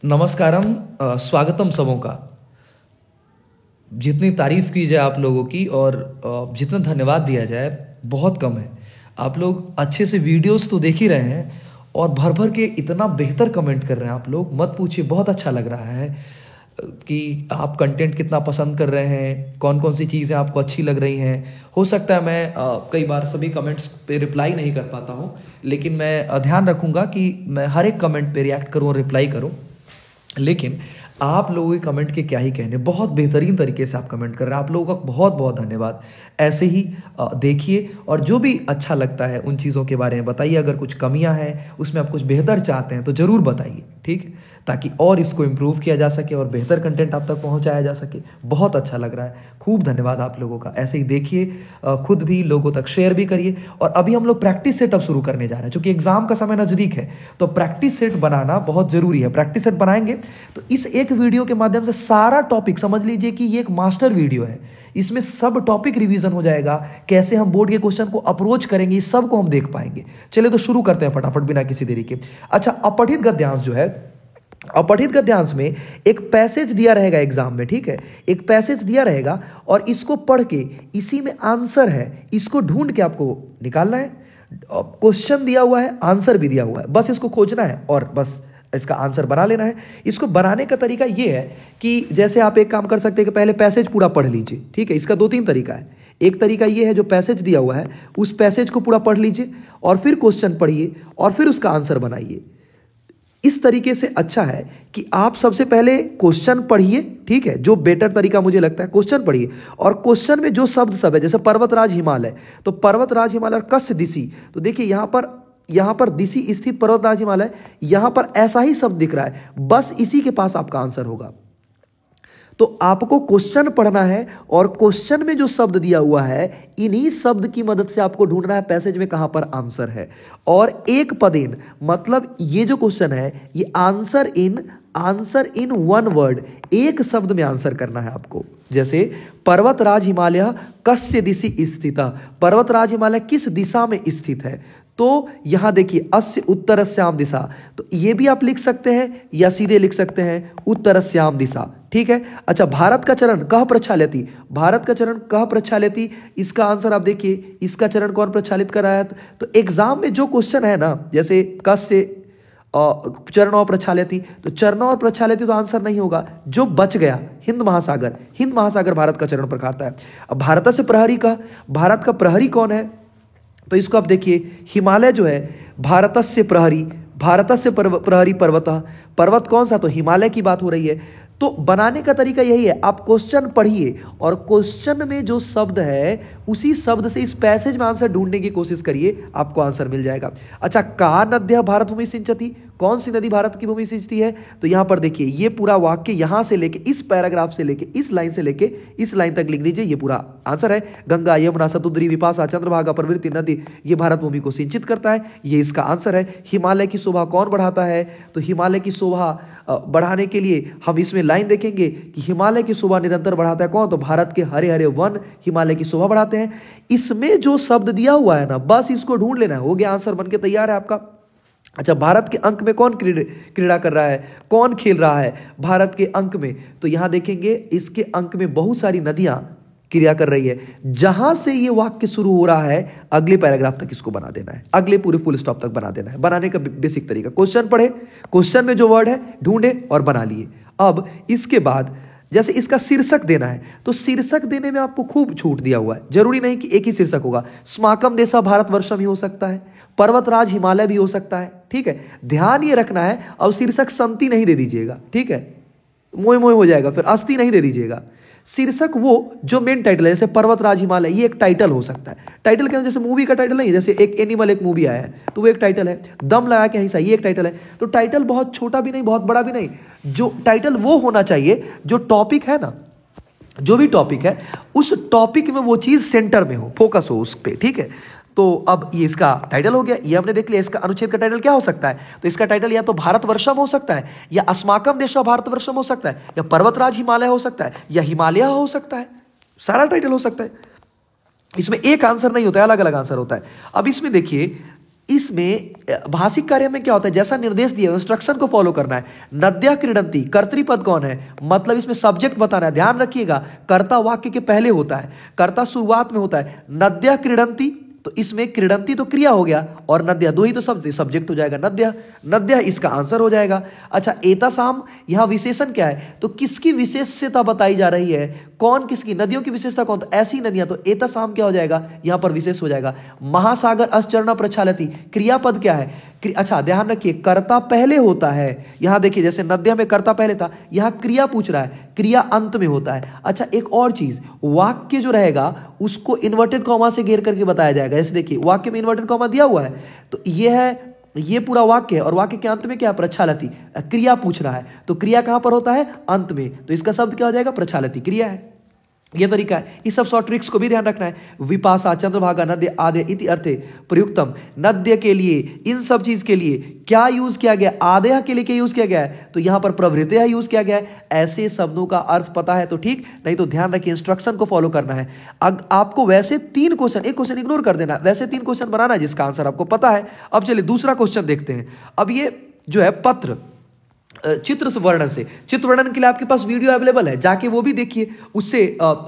नमस्कारम। स्वागतम सबों का। जितनी तारीफ की जाए आप लोगों की और जितना धन्यवाद दिया जाए बहुत कम है। आप लोग अच्छे से वीडियोस तो देख ही रहे हैं और भर भर के इतना बेहतर कमेंट कर रहे हैं आप लोग, मत पूछिए। बहुत अच्छा लग रहा है कि आप कंटेंट कितना पसंद कर रहे हैं, कौन कौन सी चीज़ें आपको अच्छी लग रही हैं। हो सकता है मैं कई बार सभी कमेंट्स पे रिप्लाई नहीं कर पाता हूँ, लेकिन मैं ध्यान रखूँगा कि मैं हर एक कमेंट पे रिएक्ट करूँ और रिप्लाई करूँ। लेकिन आप लोगों के कमेंट के क्या ही कहने, बहुत बेहतरीन तरीके से आप कमेंट कर रहे हैं। आप लोगों का बहुत बहुत धन्यवाद। ऐसे ही देखिए और जो भी अच्छा लगता है उन चीज़ों के बारे में बताइए। अगर कुछ कमियां हैं, उसमें आप कुछ बेहतर चाहते हैं तो ज़रूर बताइए, ठीक है, ताकि और इसको इम्प्रूव किया जा सके और बेहतर कंटेंट आप तक पहुंचाया जा सके। बहुत अच्छा लग रहा है, खूब धन्यवाद आप लोगों का। ऐसे ही देखिए, खुद भी लोगों तक शेयर भी करिए। और अभी हम लोग प्रैक्टिस सेट अब शुरू करने जा रहे हैं, क्योंकि एग्जाम का समय नज़दीक है, तो प्रैक्टिस सेट बनाना बहुत ज़रूरी है। प्रैक्टिस सेट बनाएंगे तो इस एक वीडियो के माध्यम से सारा टॉपिक समझ लीजिए कि ये एक मास्टर वीडियो है। इसमें सब टॉपिक रिवीजन हो जाएगा, कैसे हम बोर्ड के क्वेश्चन को अप्रोच करेंगे, इस सब को हम देख पाएंगे। चलिए तो शुरू करते हैं फटाफट बिना किसी देरी के। अच्छा, अपठित गद्यांश जो है, अपठित गद्यांश में एक पैसेज दिया रहेगा एग्जाम में, ठीक है, एक पैसेज दिया रहेगा और इसको पढ़ के इसी में आंसर है, इसको ढूंढ के आपको निकालना है। क्वेश्चन दिया हुआ है, आंसर भी दिया हुआ है, बस इसको खोजना है और बस इसका आंसर बना लेना है। इसको बनाने का तरीका यह है कि जैसे आप एक काम कर सकते हैं कि पहले पैसेज पूरा पढ़ लीजिए, ठीक है। इसका दो तीन तरीका है। एक तरीका यह है, जो पैसेज दिया हुआ है उस पैसेज को पूरा पढ़ लीजिए और फिर क्वेश्चन पढ़िए और फिर उसका आंसर बनाइए। इस तरीके से अच्छा है कि आप सबसे पहले क्वेश्चन पढ़िए, ठीक है, जो बेटर तरीका मुझे लगता है। क्वेश्चन पढ़िए और क्वेश्चन में जो शब्द सब है, जैसे पर्वतराज हिमालय, तो पर्वतराज हिमालय और कस्य दिशि, तो देखिए यहां पर दिशि स्थित पर्वतराज हिमालय, यहां पर ऐसा ही शब्द दिख रहा है, बस इसी के पास आपका आंसर होगा। तो आपको क्वेश्चन पढ़ना है और क्वेश्चन में जो शब्द दिया हुआ है, इन्हीं शब्द की मदद से आपको ढूंढना है पैसेज में कहां पर आंसर है। और एक पदेन, मतलब ये जो क्वेश्चन है ये आंसर इन वन वर्ड, एक शब्द में आंसर करना है आपको। जैसे पर्वतराज हिमालय कस्य दिशि स्थित, पर्वतराज हिमालय किस दिशा में स्थित है, तो यहां देखिए अस्य उत्तरस्याम दिशा, तो ये भी आप लिख सकते हैं या सीधे लिख सकते हैं उत्तरस्याम दिशा, ठीक है। अच्छा, भारत का चरण कह प्रक्षाल्यति, भारत का चरण कह प्रक्षाल्यति, इसका आंसर आप देखिए, इसका चरण कौन प्रक्षालित कर रहा है। तो एग्जाम में जो क्वेश्चन है ना, जैसे कस्य चरण और प्रक्षाल्यति, तो चरण और प्रक्षाल्यति तो आंसर नहीं होगा। जो बच गया हिंद महासागर, हिंद महासागर भारत का चरण प्रखाता है। अब भारत से प्रहरी का, भारत का प्रहरी कौन है, तो इसको आप देखिए, हिमालय जो है भारतस्य प्रहरी, भारतस्य प्रहरी पर्वत, पर्वत कौन सा, तो हिमालय की बात हो रही है। तो बनाने का तरीका यही है, आप क्वेश्चन पढ़िए और क्वेश्चन में जो शब्द है उसी शब्द से इस पैसेज में आंसर ढूंढने की कोशिश करिए, आपको आंसर मिल जाएगा। अच्छा, का नद्यः भारत भूमि सिंचती, कौन सी नदी भारत की भूमि सिंचती है, तो यहां पर देखिए ये पूरा वाक्य यहां से लेके, इस पैराग्राफ से लेके, इस लाइन से लेके इस लाइन तक लिख दीजिए, ये पूरा आंसर है। गंगा यमुना सतुद्री विपाशा चंद्रभागा प्रवृत्ति नदी, ये भारत भूमि को सिंचित करता है, ये इसका आंसर है। हिमालय की शोभा कौन बढ़ाता है, तो हिमालय की शोभा बढ़ाने के लिए हम इसमें लाइन देखेंगे कि हिमालय की शोभा निरंतर बढ़ाता है कौन, तो भारत के हरे हरे वन हिमालय की शोभा बढ़ाते हैं। इसमें जो शब्द दिया हुआ है ना, बस इसको ढूंढ लेना है, हो गया, आंसर बनके तैयार है आपका। अच्छा, भारत के अंक में कौन क्रीड़ा कर रहा है, कौन खेल रहा है भारत के अंक में, तो यहां देखेंगे इसके अंक में बहुत सारी नदियां क्रिया कर रही है। जहां से ये वाक्य शुरू हो रहा है अगले पैराग्राफ तक इसको बना देना है, अगले पूरे फुल स्टॉप तक बना देना है। बनाने का बेसिक तरीका, क्वेश्चन पढ़े, क्वेश्चन में जो वर्ड है ढूंढे और बना लिए। अब इसके बाद जैसे इसका शीर्षक देना है, तो शीर्षक देने में आपको खूब छूट दिया हुआ है, जरूरी नहीं कि एक ही शीर्षक होगा। स्माकम देशा भारतवर्षम भी हो सकता है, पर्वतराज हिमालय भी हो सकता है, ठीक है। ध्यान ये रखना है, और शीर्षक संति नहीं दे दीजिएगा, ठीक है, मोए मोए हो जाएगा, फिर अस्थि नहीं दे दीजिएगा। शीर्षक वो जो मेन टाइटल है, जैसे पर्वतराज हिमालय, ये एक टाइटल हो सकता है। टाइटल के अंदर जैसे मूवी का टाइटल नहीं है, जैसे एक एनिमल एक मूवी आया है तो वो एक टाइटल है। दम लगा के हिंसा, ये एक टाइटल है। तो टाइटल बहुत छोटा भी नहीं बहुत बड़ा भी नहीं, जो टाइटल वो होना चाहिए जो टॉपिक है ना, जो भी टॉपिक है उस टॉपिक में वो चीज सेंटर में हो, फोकस हो उस पर, ठीक है। तो अब ये इसका टाइटल हो गया, ये हमने देख लिया। इसका अनुच्छेद का टाइटल क्या हो सकता है, तो इसका टाइटल या तो भारतवर्षम हो सकता है, या अस्माकम देशः भारतवर्षम हो सकता है, या पर्वतराज हिमालय हो सकता है, या हिमालय हो सकता है। सारा टाइटल हो सकता है, इसमें एक आंसर नहीं होता है, अलग अलग आंसर होता है। अब इसमें देखिए इसमें भाषिक कार्य में क्या होता है, जैसा निर्देश दिया इंस्ट्रक्शन को फॉलो करना है। नद्यः क्रीडन्ति, कर्तृपद कौन है, मतलब इसमें सब्जेक्ट बताना है। ध्यान रखिएगा, कर्ता वाक्य के पहले होता है, कर्ता शुरुआत में होता है। नद्यः क्रीडन्ति, तो इसमें क्रीडन्ति तो क्रिया हो गया और नद्यः दो ही तो शब्द, सब्जेक्ट हो जाएगा नद्यः। नद्यः इसका आंसर हो जाएगा। अच्छा, एतासाम, यहां विशेषण क्या है, तो किसकी विशेषता बताई जा रही है, कौन किसकी, नदियों की विशेषता कौन, तो ऐसी नदियां, तो एतासाम क्या हो जाएगा, यहां पर विशेष हो जाएगा। महासागर अश्चरणा प्रक्षालति, क्रियापद क्या है, अच्छा ध्यान रखिए, कर्ता पहले होता है। यहां देखिए जैसे नद्यः में कर्ता पहले था, यहां क्रिया पूछ रहा है, क्रिया अंत में होता है। अच्छा, एक और चीज, वाक्य जो रहेगा उसको इन्वर्टेड कॉमा से घेर करके बताया जाएगा। जैसे देखिए वाक्य में इन्वर्टेड कॉमा दिया हुआ है, तो ये पूरा वाक्य है और वाक्य के अंत में क्या है, प्रक्षालति, क्रिया पूछ रहा है, तो क्रिया कहां पर होता है, अंत में, तो इसका शब्द क्या हो जाएगा, प्रक्षालति, क्रिया है। ये तरीका है। इस सब शॉर्ट ट्रिक्स को भी ध्यान रखना है। विपाशा चंद्रभागा नद्य आदे इति अर्थे प्रयुक्तम, नद्य के लिए, इन सब चीज के लिए क्या यूज किया गया, आदेह के लिए क्या यूज किया गया है, तो यहां पर प्रभृतया यूज किया गया है। ऐसे शब्दों का अर्थ पता है तो ठीक, नहीं तो ध्यान रखिए इंस्ट्रक्शन को फॉलो करना है। आपको वैसे 3 क्वेश्चन, एक क्वेश्चन इग्नोर कर देना, वैसे 3 क्वेश्चन बनाना है जिसका आंसर आपको पता है। अब चलिए दूसरा क्वेश्चन देखते हैं। अब ये जो है पत्र चित्र वर्णन से, चित्र वर्णन के लिए आपके पास वीडियो अवेलेबल है, जाके वो भी देखिए। उससे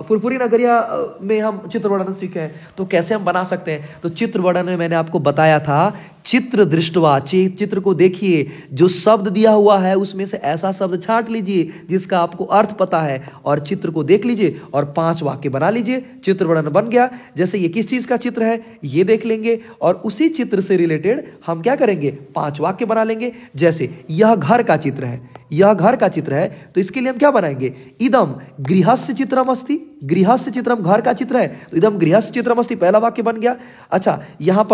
फुरफुरी नगरिया में हम चित्र वर्णन सीखे हैं, तो कैसे हम बना सकते हैं। तो चित्र वर्णन में मैंने आपको बताया था, चित्र दृष्टवा, चित्र को देखिए, जो शब्द दिया हुआ है उसमें से ऐसा शब्द छांट लीजिए जिसका आपको अर्थ पता है, और चित्र को देख लीजिए और 5 वाक्य बना लीजिए, चित्र वर्णन बन गया। जैसे ये किस चीज का चित्र है ये देख लेंगे, और उसी चित्र से रिलेटेड हम क्या करेंगे, 5 वाक्य बना लेंगे। जैसे यह घर का चित्र है, यह घर का चित्र है, तो इसके लिए हम क्या बनाएंगे, इदम गृहस्य चित्रम अस्ति, गृहस्य चित्रम घर का चित्र है, तो इदम गृहस्य चित्रम अस्ति, पहला वाक्य बन गया। अच्छा, यहां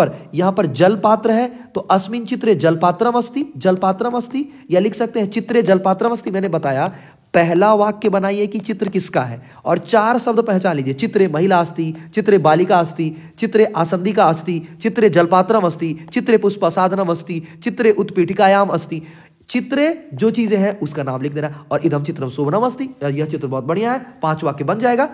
पर जल पात्र है, तो अस्मिन चित्रे जलपात्रम अस्ति, जलपात्रम अस्ति, या लिख सकते हैं चित्रे जलपात्रम अस्ति। मैंने बताया पहला वाक्य बनाइए कि चित्र किसका है, और 4 शब्द पहचान लीजिए, चित्रे महिला अस्ति, चित्रे बालिका अस्ति, चित्रे आसंदिका अस्ति, चित्रे जलपात्रम अस्ति, चित्रे पुष्पसाधनम अस्ति, चित्रे उत्पीठिकायाम अस्ति। चित्रे जो चीजें हैं उसका नाम लिख देना, और इदम चित्रम शोभनम अस्ति, यह चित्र बहुत बढ़िया है, 5 वाक्य बन जाएगा।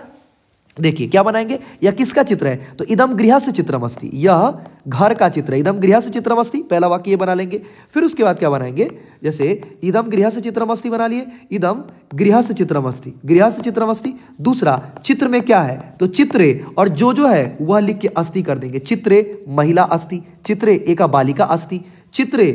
देखिए क्या बनाएंगे, यह किसका चित्र है, तो इदम गृहस्य चित्रम अस्ति, यह घर का चित्र है, इदम गृहस्य चित्रम अस्ति, पहला वाक्य ये बना लेंगे। फिर उसके बाद क्या बनाएंगे, जैसे इदम गृहस्य चित्रम अस्ति बना लिए, इदम गृहस्य चित्रम अस्ति, गृहस्य चित्रम अस्ति। दूसरा, चित्र में क्या है, तो चित्रे, और जो है वह लिख के अस्ति कर देंगे, चित्रे महिला अस्ति, चित्रे एका बालिका अस्ति, चित्रे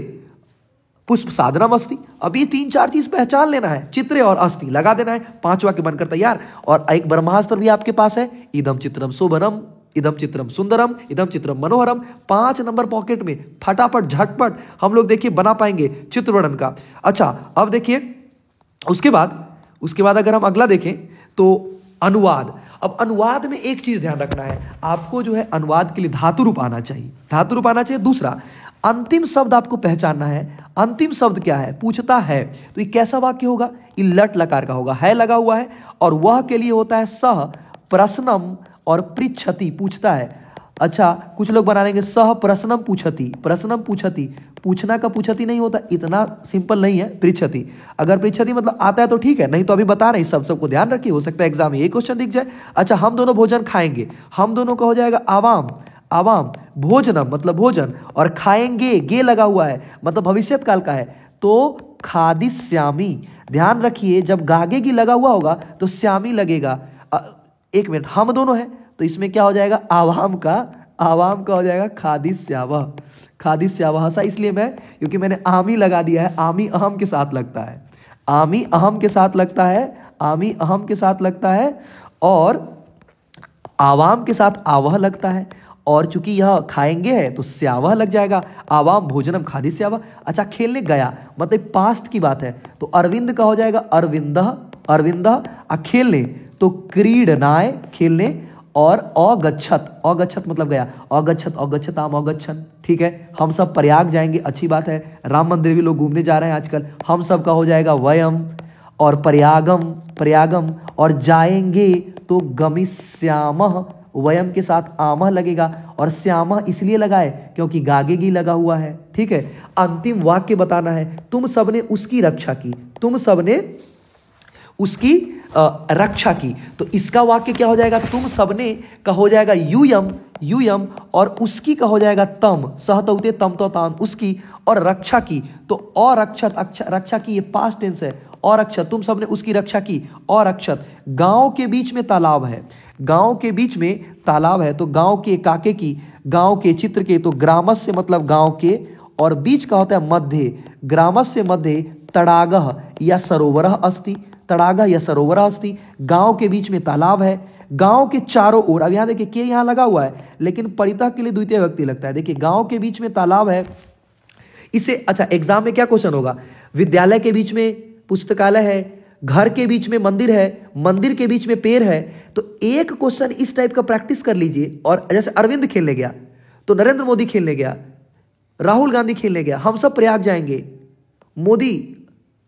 पुष्प साधनम अस्ति। अब ये 3-4 चीज पहचान लेना है, चित्रे और अस्ति लगा देना है, 5 वाक्य बनकर तैयार। और एक ब्रह्मास्त्र भी आपके पास है, इदम चित्रम शोभनम, इदम चित्रम सुंदरम, इदम चित्रम मनोहरम। 5 नंबर पॉकेट में फटाफट झटपट हम लोग देखिए बना पाएंगे चित्र वर्णन का। अच्छा, अब देखिए उसके बाद अगर हम अगला देखें तो अनुवाद। अब अनुवाद में एक चीज ध्यान रखना है, आपको जो है अनुवाद के लिए धातु रूप आना चाहिए, धातु रूप आना चाहिए। दूसरा, अंतिम शब्द आपको पहचानना है, अंतिम शब्द क्या है, पूछता है, तो ये कैसा वाक्य होगा, ये लट लकार का होगा, है लगा हुआ है, और वह के लिए होता है सह प्रश्नम और पृच्छति, पूछता है। अच्छा, कुछ लोग बना लेंगे सह प्रश्नम पूछति, प्रश्नम पूछति, पूछना का पूछति नहीं होता, इतना सिंपल नहीं है, पृच्छति। अगर पृच्छति मतलब आता है तो ठीक है, नहीं तो अभी बता रहे हैं, सबको ध्यान रखिए, हो सकता है एग्जाम में ये क्वेश्चन दिख जाए। अच्छा, हम दोनों भोजन खाएंगे, हम दोनों का हो जाएगा आवाम, आवाम, भोजनम मतलब भोजन, और खाएंगे, गे लगा हुआ है मतलब भविष्यत काल का है, तो खादिष्यामि। ध्यान रखिए, जब गागेगी लगा हुआ होगा तो श्यामी लगेगा। एक मिनट, हम दोनों हैं तो इसमें क्या हो जाएगा, आवाम का हो जाएगा खादिष्यावः, खादिष्यावः। ऐसा इसलिए क्योंकि मैंने आमी लगा दिया है, आमी अहम के साथ लगता है, आमी अहम के साथ लगता है, आमी अहम के साथ लगता है, और आवाम के साथ आवह लगता है, और चूंकि यह खाएंगे है तो स्यावह लग जाएगा, आवाम भोजनम खादी स्यावह। अच्छा, खेलने गया मतलब पास्ट की बात है, तो अरविंद का हो जाएगा अरविंदः, अरविंदः। खेलने तो क्रीडनाय, खेलने, और अगच्छत, अगच्छत मतलब गया, अगच्छत, अगच्छताम, अगच्छन। ठीक है, हम सब प्रयाग जाएंगे, अच्छी बात है, राम मंदिर भी लोग घूमने जा रहे हैं आजकल, हम सब का हो जाएगा वयम, और प्रयागम, प्रयागम, और जाएंगे तो गमिष्यामः, वयम के साथ आमह लगेगा, और श्यामह इसलिए लगा है क्योंकि गागेगी लगा हुआ है। ठीक है, अंतिम वाक्य बताना है, तुम सबने उसकी रक्षा की, तुम सबने उसकी रक्षा की। तो इसका वाक्य क्या हो जाएगा, तुम सबने का हो जाएगा यूयम, यूयम, और उसकी का हो जाएगा तम, सहतौते तम तो ताम, उसकी, और रक्षा की तो अरक्षत, रक्षा की ये पास्ट टेंस है, और अक्षत, तुम सबने उसकी रक्षा की, और अक्षत। गांव के बीच में तालाब है, गांव के बीच में तालाब है, तो गांव के काके की, गांव के चित्र के, तो ग्रामस से मतलब गांव के, और बीच का होता है मध्य, ग्रामस से मध्य, तड़ागह या सरोवरः अस्ति, तड़ागह या सरोवरः अस्ति। गांव के बीच में तालाब है, गांव के चारों ओर, अब यहां देखिए के यहां लगा हुआ है लेकिन परितः के लिए द्वितीय व्यक्ति लगता है। देखिए गांव के बीच में तालाब है, इसे अच्छा एग्जाम में क्या क्वेश्चन होगा, विद्यालय के बीच में पुस्तकालय है, घर के बीच में मंदिर है, मंदिर के बीच में पेड़ है। तो एक क्वेश्चन इस टाइप का प्रैक्टिस कर लीजिए। और जैसे अरविंद खेलने गया तो नरेंद्र मोदी खेलने गया, राहुल गांधी खेलने गया, हम सब प्रयाग जाएंगे, मोदी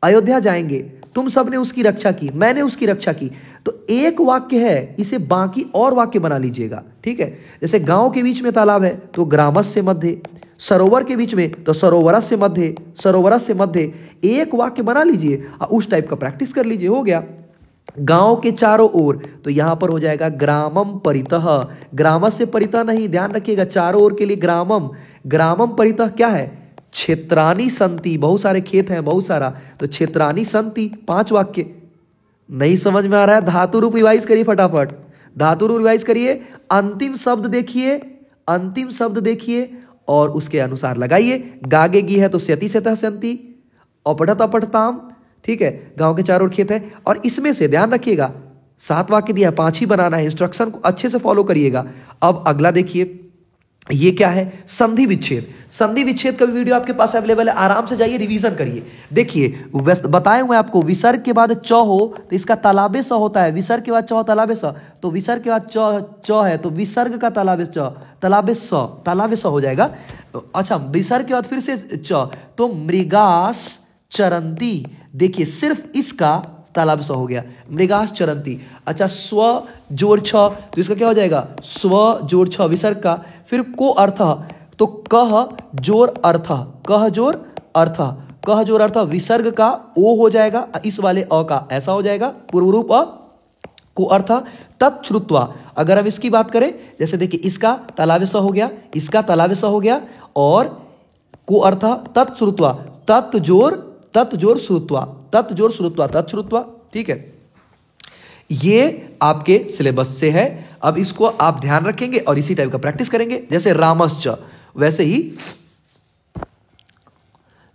अयोध्या जाएंगे, तुम सब ने उसकी रक्षा की, मैंने उसकी रक्षा की। तो एक वाक्य है, इसे बाकी और वाक्य बना लीजिएगा, ठीक है। जैसे गांव के बीच में तालाब है तो ग्रामस से मध्य, सरोवर के बीच में तो सरोवरस से मध्य, सरोवरस से मध्य। एक वाक्य बना लीजिए, उस टाइप का प्रैक्टिस कर लीजिए, हो गया। गांव के चारों ओर, तो यहां पर हो जाएगा ग्रामम परितः, ग्रामस से परितः नहीं, ध्यान रखिएगा, चारों ओर के लिए ग्रामम, ग्रामम परितः क्या है, क्षेत्रानि संति, बहुत सारे खेत हैं, बहुत सारा, तो क्षेत्रानि संति, 5 वाक्य। नहीं समझ में आ रहा है, धातु रूप रिवाइज करिए फटाफट, धातु रूप रिवाइज करिए, अंतिम शब्द देखिए, अंतिम शब्द देखिए और उसके अनुसार लगाइए। गागेगी है तो स्यति सेतः स्यन्ति, अपठत अपठताम, ठीक है। गांव के चारों ओर खेत है, और इसमें से ध्यान रखिएगा 7 वाक्य दिया है, 5 ही बनाना है, इंस्ट्रक्शन को अच्छे से फॉलो करिएगा। अब अगला देखिए, ये क्या है, संधि विच्छेद। संधि विच्छेद का भी वीडियो आपके पास अवेलेबल है, आराम से जाइए रिवीजन करिए। देखिए बताए हुए आपको, विसर्ग के बाद च हो तो इसका तालाबे स होता है, विसर्ग के बाद च हो तालाबे स, तो विसर्ग के बाद च है तो विसर्ग का तालाबे च, तालाबे स हो जाएगा। अच्छा, विसर्ग के बाद फिर से च, तो मृगास चरंती, देखिए सिर्फ इसका तालाब सा हो गया, मृगास चरंती। अच्छा, स्व जोड़ छ, तो इसका क्या हो जाएगा, स्व जोड़ छ विसर्ग का, फिर को अर्थ, तो कह जोड़ अर्थ, कह जोड़ अर्थ, कह जोड़ अर्थ, विसर्ग का ओ हो जाएगा, इस वाले अ का ऐसा हो जाएगा, पूर्व रूप अ, को अर्थ तत्श्रुत्वा। अगर हम इसकी बात करें, जैसे देखिए इसका तालाब सा हो गया, इसका तालाब सा हो गया, और को अर्थ तत्श्रुत्वा, तत्जोर श्रुत्वा, तत्जोर श्रुत्वा, तत्श्रुत्वा, ठीक है। ये आपके सिलेबस से है, अब इसको आप ध्यान रखेंगे और इसी टाइप का प्रैक्टिस करेंगे। जैसे रामश्च, वैसे ही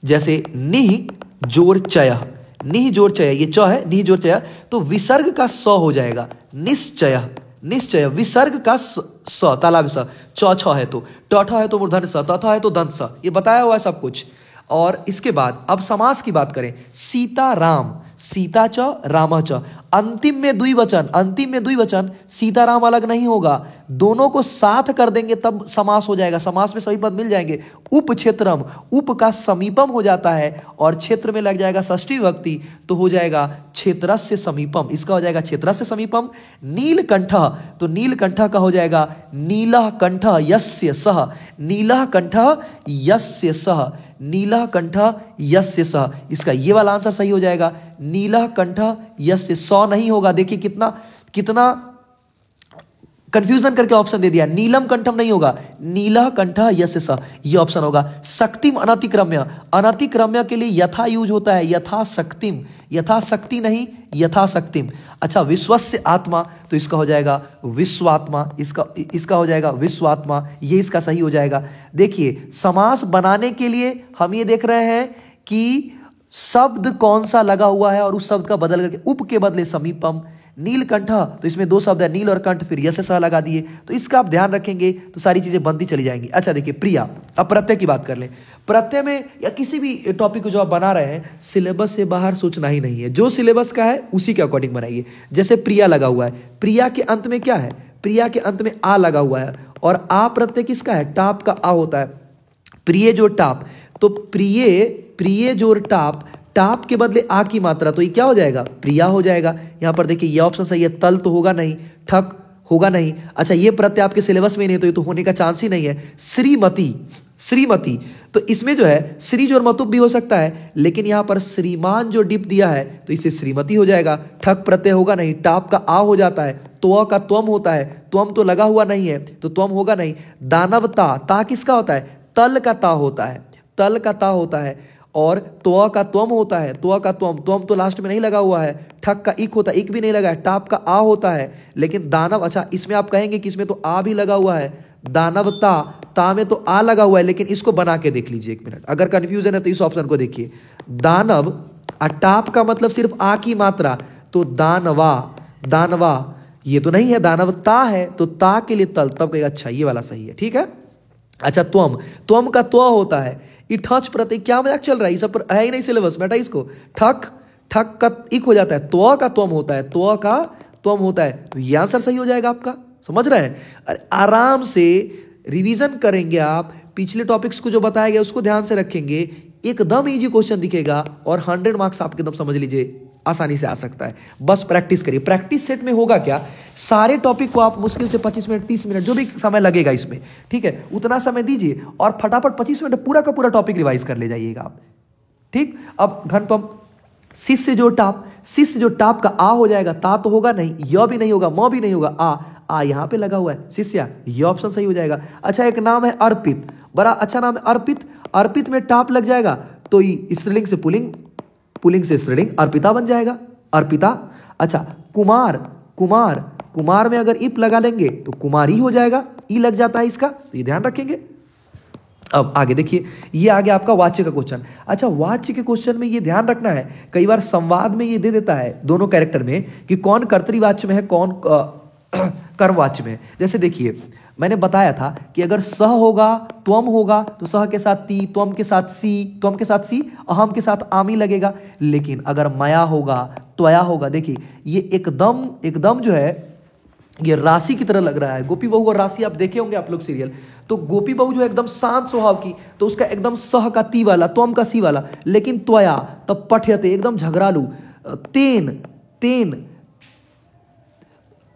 जैसे निह जोर चय, निह जोर चय, ये च है, निह जोर चय, तो विसर्ग का स हो जाएगा, निश्चय, निश्चय, विसर्ग का स, तालाब स, च छ है तो, ट है तो मूर्धन्य स, त है तो दंत स, ये बताया हुआ है सब कुछ। और इसके बाद अब समास की बात करें, सीता राम, सीता च राम च, अंतिम में द्विवचन, अंतिम में द्विवचन, सीताराम अलग नहीं होगा, दोनों को साथ कर देंगे तब समास हो जाएगा, समास में सभी पद मिल जाएंगे। उप क्षेत्रम, उप का समीपम हो जाता है और क्षेत्र में लग जाएगा षष्ठी विभक्ति, तो हो जाएगा क्षेत्रस्य समीपम, इसका हो जाएगा क्षेत्रस्य समीपम। नीलकंठ, तो नीलकंठ का हो जाएगा नीलः कंठ यस्य सह, नीलः कंठ यस्य सह, नीलः कंठ यस्य सह, इसका ये वाला आंसर सही हो जाएगा, नीलः कंठ यस्य स नहीं होगा। देखिए कितना कितना कंफ्यूजन करके ऑप्शन दे दिया, नीलम कंठम नहीं होगा, नीलः कंठ यस्य स, ये ऑप्शन होगा। शक्तिम अनतिक्रम्य, अनतिक्रम्य के लिए यथा यूज होता है, यथा शक्तिम, यथा शक्ति नहीं, यथा शक्तिम। अच्छा, विश्वस्य आत्मा, तो इसका हो जाएगा विश्वात्मा, इसका हो जाएगा विश्वात्मा, ये इसका सही हो जाएगा। देखिए समास बनाने के लिए हम ये देख रहे हैं कि शब्द कौन सा लगा हुआ है और उस शब्द का बदल करके उप के बदले समीपम। नीलकंठ, तो इसमें 2 शब्द है, नील और कंठ, फिर यश स लगा दिए, तो इसका आप ध्यान रखेंगे तो सारी चीजें बनती चली जाएंगी। अच्छा देखिए प्रिया, अब प्रत्यय की बात कर लें। प्रत्यय में या किसी भी टॉपिक को जो आप बना रहे हैं, सिलेबस से बाहर सोचना ही नहीं है, जो सिलेबस का है उसी के अकॉर्डिंग बनाइए। जैसे प्रिया लगा हुआ है, प्रिया के अंत में क्या है, प्रिया के अंत में आ लगा हुआ है, और आ प्रत्यय किसका है, टाप का आ होता है, प्रिय जो टाप, तो प्रिय जोर टाप, टाप के बदले आ की मात्रा, तो ये क्या हो जाएगा, प्रिया हो जाएगा। यहां पर देखिए ये ऑप्शन सही है, तल तो होगा नहीं, ठक होगा नहीं। अच्छा, ये प्रत्यय आपके सिलेबस में नहीं तो ये तो होने का चांस ही नहीं है। श्रीमती, श्रीमती, तो इसमें जो है श्री जो और मतुप भी हो सकता है, लेकिन यहां पर श्रीमान जो डिप दिया है तो इसे श्रीमती हो जाएगा। ठक प्रत्यय होगा नहीं, टाप का आ हो जाता है, त्व का त्वम होता है, त्वम तो लगा हुआ नहीं है तो त्वम होगा नहीं। दानवता, ता किसका होता है? तल का ता होता है, तल का ता होता है। और त्व का त्वम होता है, त्व का त्वम, त्वम तो लास्ट में नहीं लगा हुआ है। ठक का इक होता है, इक भी नहीं लगा है। टाप का आ होता है, लेकिन दानव, अच्छा इसमें आप कहेंगे कि इसमें तो आ भी लगा हुआ है। दानवता, ता में तो आ लगा हुआ है, लेकिन इसको बना के देख लीजिए 1 मिनट, अगर कंफ्यूजन है तो इस ऑप्शन को देखिए। दानव, टाप का मतलब सिर्फ आ की मात्रा, तो दानवा, दानवा, ये तो नहीं है, दानवता है, तो ता के लिए तल, तब कहेगा अच्छा ये वाला सही है, ठीक है। अच्छा, त्वम, त्वम का त्व होता है। ये ठच प्रत्यय, क्या मजाक चल रहा है, ये सब पर है ही नहीं सिलेबस, बेटा इसको। ठक, ठक का इक हो जाता है, त्व का त्वम होता है, त्व का त्वम होता है, तो ये आंसर सही हो जाएगा आपका। समझ रहे हैं? अरे आराम से रिवीजन करेंगे आप, पिछले टॉपिक्स को जो बताया गया उसको ध्यान से रखेंगे, एकदम इजी क्वेश्चन दिखेगा और 100 मार्क्स आपके एकदम समझ लीजिए आसानी से आ सकता है। बस प्रैक्टिस करिए। प्रैक्टिस सेट में होगा क्या, सारे टॉपिक को आप मुश्किल से 25 मिनट 30 मिनट जो भी समय लगेगा इसमें, ठीक है, उतना समय दीजिए और फटाफट 25 मिनट पूरा का पूरा टॉपिक रिवाइज कर ले जाइएगा आप, ठीक। अब घन पंप, शिष्य जो टाप, शिष्य जो टाप का आ हो जाएगा, ता तो होगा नहीं, य भी नहीं होगा, म भी नहीं होगा, आ यहां पे लगा हुआ है, शिष्या, ये ऑप्शन सही हो जाएगा। अच्छा, एक नाम है अर्पित, बड़ा अच्छा नाम है अर्पित, अर्पित में टाप लग जाएगा तो स्त्रीलिंग से पुल्लिंग, पुल्लिंग से स्त्रीलिंग, अर्पिता बन जाएगा, अर्पिता। अच्छा, कुमार, कुमार, कुमार में अगर इप लगा लेंगे तो कुमारी हो जाएगा, ई लग जाता है इसका, तो ये ध्यान रखेंगे। अब आगे देखिए, ये आगे आपका वाच्य का क्वेश्चन। अच्छा, वाच्य के क्वेश्चन में ये ध्यान रखना है, कई बार संवाद में ये दे देता है दोनों कैरेक्टर में कि कौन कर्तृवाच्य में है, कौन कर्मवाच्य में। जैसे देखिए, मैंने बताया था कि अगर सह होगा, त्वम होगा तो सह के साथ ती, त्वम के साथ सी, त्वम के साथ सी, अहम के साथ आमी लगेगा। लेकिन अगर मया होगा, त्वया होगा, देखिए ये एकदम एकदम जो है ये राशि की तरह लग रहा है। गोपी बहू और राशि आप देखे होंगे आप लोग सीरियल, तो गोपी बहू जो है एकदम शांत स्वभाव की, तो उसका एकदम सह का ती वाला, त्वम का सी वाला, लेकिन त्वया तब पठ्यते एकदम झगड़ालू, तेन, तेन,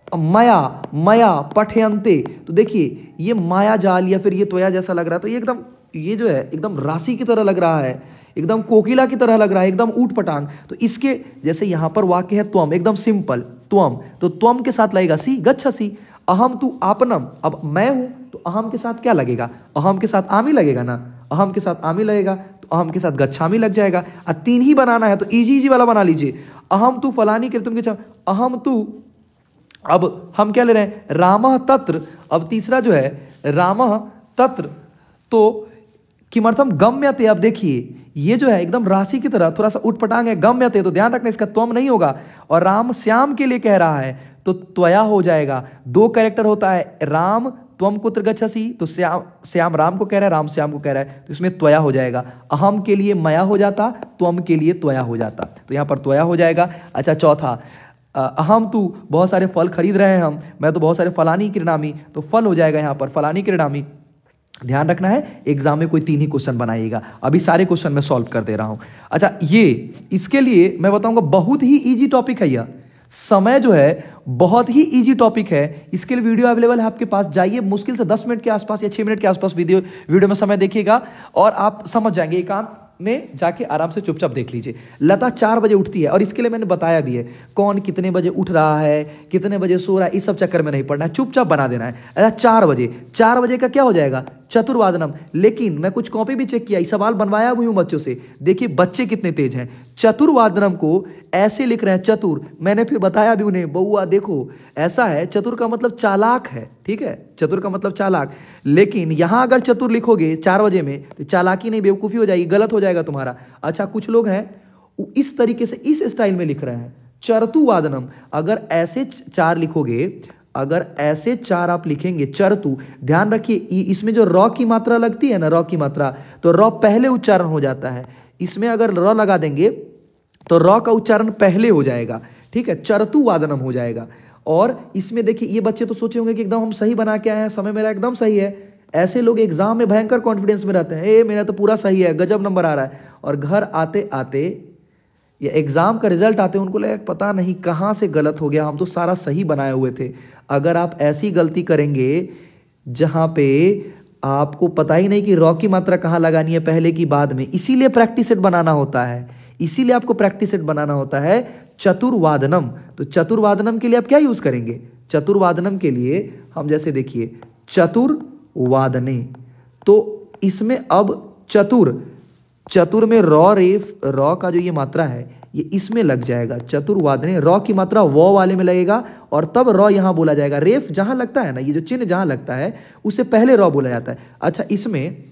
मया, मया पठयन्ते, तो देखिए ये माया जाल या फिर ये त्वया जैसा लग रहा है, तो ये एकदम, ये जो है एकदम राशि की तरह लग रहा है, एकदम कोकिला की तरह लग रहा है, एकदम ऊट पटांग। तो इसके जैसे यहां पर वाक्य है त्वम, एकदम सिंपल त्वम, तो त्वम के साथ लगेगा सी, गच्छसि। अहम तू आपनम, अब मैं हूं तो अहम के साथ क्या लगेगा, अहम के साथ आमी लगेगा ना, अहम के साथ आमी लगेगा तो अहम के साथ गच्छामी लग जाएगा। और 3 ही बनाना है तो इजी इजी वाला बना लीजिए। अहम तू फलानी कृतम के, अहम तू, अब हम क्या ले रहे हैं, रामः तत्र। अब तीसरा जो है रामः तत्र, तो किमर्थम गम्यते। अब देखिए ये जो है एकदम राशि की तरह थोड़ा सा उठपटांग है, गम्यते, तो ध्यान रखना इसका त्वम नहीं होगा। और राम श्याम के लिए कह रहा है तो त्वया हो जाएगा। 2 कैरेक्टर होता है, राम त्वम कुत्र गच्छसि, तो श्याम, श्याम राम को कह रहा है, राम श्याम को कह रहा है, तो इसमें त्वया हो जाएगा। अहम के लिए मया हो जाता, त्वम के लिए त्वया हो जाता, तो यहां पर त्वया हो जाएगा। अच्छा, चौथा, अहम तू, बहुत सारे फल खरीद रहे हैं हम, मैं तो बहुत सारे फलानी क्रीडामी, तो फल हो जाएगा यहां पर फलानी क्रीडामी। ध्यान रखना है एग्जाम में कोई 3 ही क्वेश्चन बनाइएगा, अभी सारे क्वेश्चन मैं सॉल्व कर दे रहा हूं। अच्छा, ये इसके लिए मैं बताऊंगा बहुत ही इजी टॉपिक है, यह समय जो है बहुत ही इजी टॉपिक है। इसके लिए वीडियो अवेलेबल है आपके पास, जाइए मुश्किल से 10 मिनट के आसपास या 6 मिनट के आसपास वीडियो में समय देखिएगा और आप समझ जाएंगे। एकांत में जाके आराम से चुपचाप देख लीजिए। लता 4 बजे उठती है और इसके लिए मैंने बताया भी है, कौन कितने बजे उठ रहा है, कितने बजे सो रहा है, इस सब चक्कर में नहीं पड़ना है, चुपचाप बना देना है। अच्छा, 4 बजे, 4 बजे का क्या हो जाएगा, चतुर्वादनम। लेकिन मैं कुछ कॉपी भी चेक किया, सवाल बनवाया हुई हूं बच्चों से, देखिए बच्चे कितने तेज हैं। चतुर्वादनम को ऐसे लिख रहे हैं चतुर, मैंने फिर बताया भी उन्हें, बउआ देखो ऐसा है, चतुर का मतलब चालाक है, ठीक है, चतुर का मतलब चालाक। लेकिन यहां अगर चतुर लिखोगे 4 बजे में तो चालाकी नहीं, बेवकूफी हो जाएगी, गलत हो जाएगा तुम्हारा। अच्छा, कुछ लोग हैं इस तरीके से इस स्टाइल में लिख रहे हैं चरतुवादनम। अगर ऐसे 4 लिखोगे, अगर ऐसे 4 आप लिखेंगे चरतु, ध्यान रखिए इसमें जो रॉ की मात्रा लगती है ना, रॉ की मात्रा, तो रॉ पहले उच्चारण हो जाता है। इसमें अगर रॉ लगा देंगे तो रॉ का उच्चारण पहले हो जाएगा, ठीक है, चरतुवादनम हो जाएगा। और इसमें देखिए ये बच्चे तो सोचे होंगे कि एकदम हम सही बना के आए हैं, समय मेरा एकदम सही है। ऐसे लोग एग्जाम में भयंकर कॉन्फिडेंस में रहते हैं, ए मेरा तो पूरा सही है, गजब नंबर आ रहा है, और घर आते आते या एग्जाम का रिजल्ट आते हैं उनको लगे पता नहीं कहाँ से गलत हो गया, हम तो सारा सही बनाए हुए थे। अगर आप ऐसी गलती करेंगे जहाँ पे आपको पता ही नहीं कि रॉ की मात्रा कहाँ लगानी है, पहले की बाद में, इसीलिए प्रैक्टिस सेट बनाना होता है, इसीलिए आपको प्रैक्टिस सेट बनाना होता है। चतुर्वादनम, तो चतुर्वादनम के लिए आप क्या यूज करेंगे? चतुर्वादनम के लिए हम जैसे देखिए चतुर्वादने, तो इसमें अब चतुर में रॉ रेफ, रॉ का जो ये मात्रा है ये इसमें लग जाएगा। चतुर्वादने, रॉ की मात्रा वॉ वाले में लगेगा और तब रॉ यहां बोला जाएगा। रेफ जहां लगता है ना, ये जो चिन्ह जहां लगता है उससे पहले रॉ बोला जाता है। अच्छा, इसमें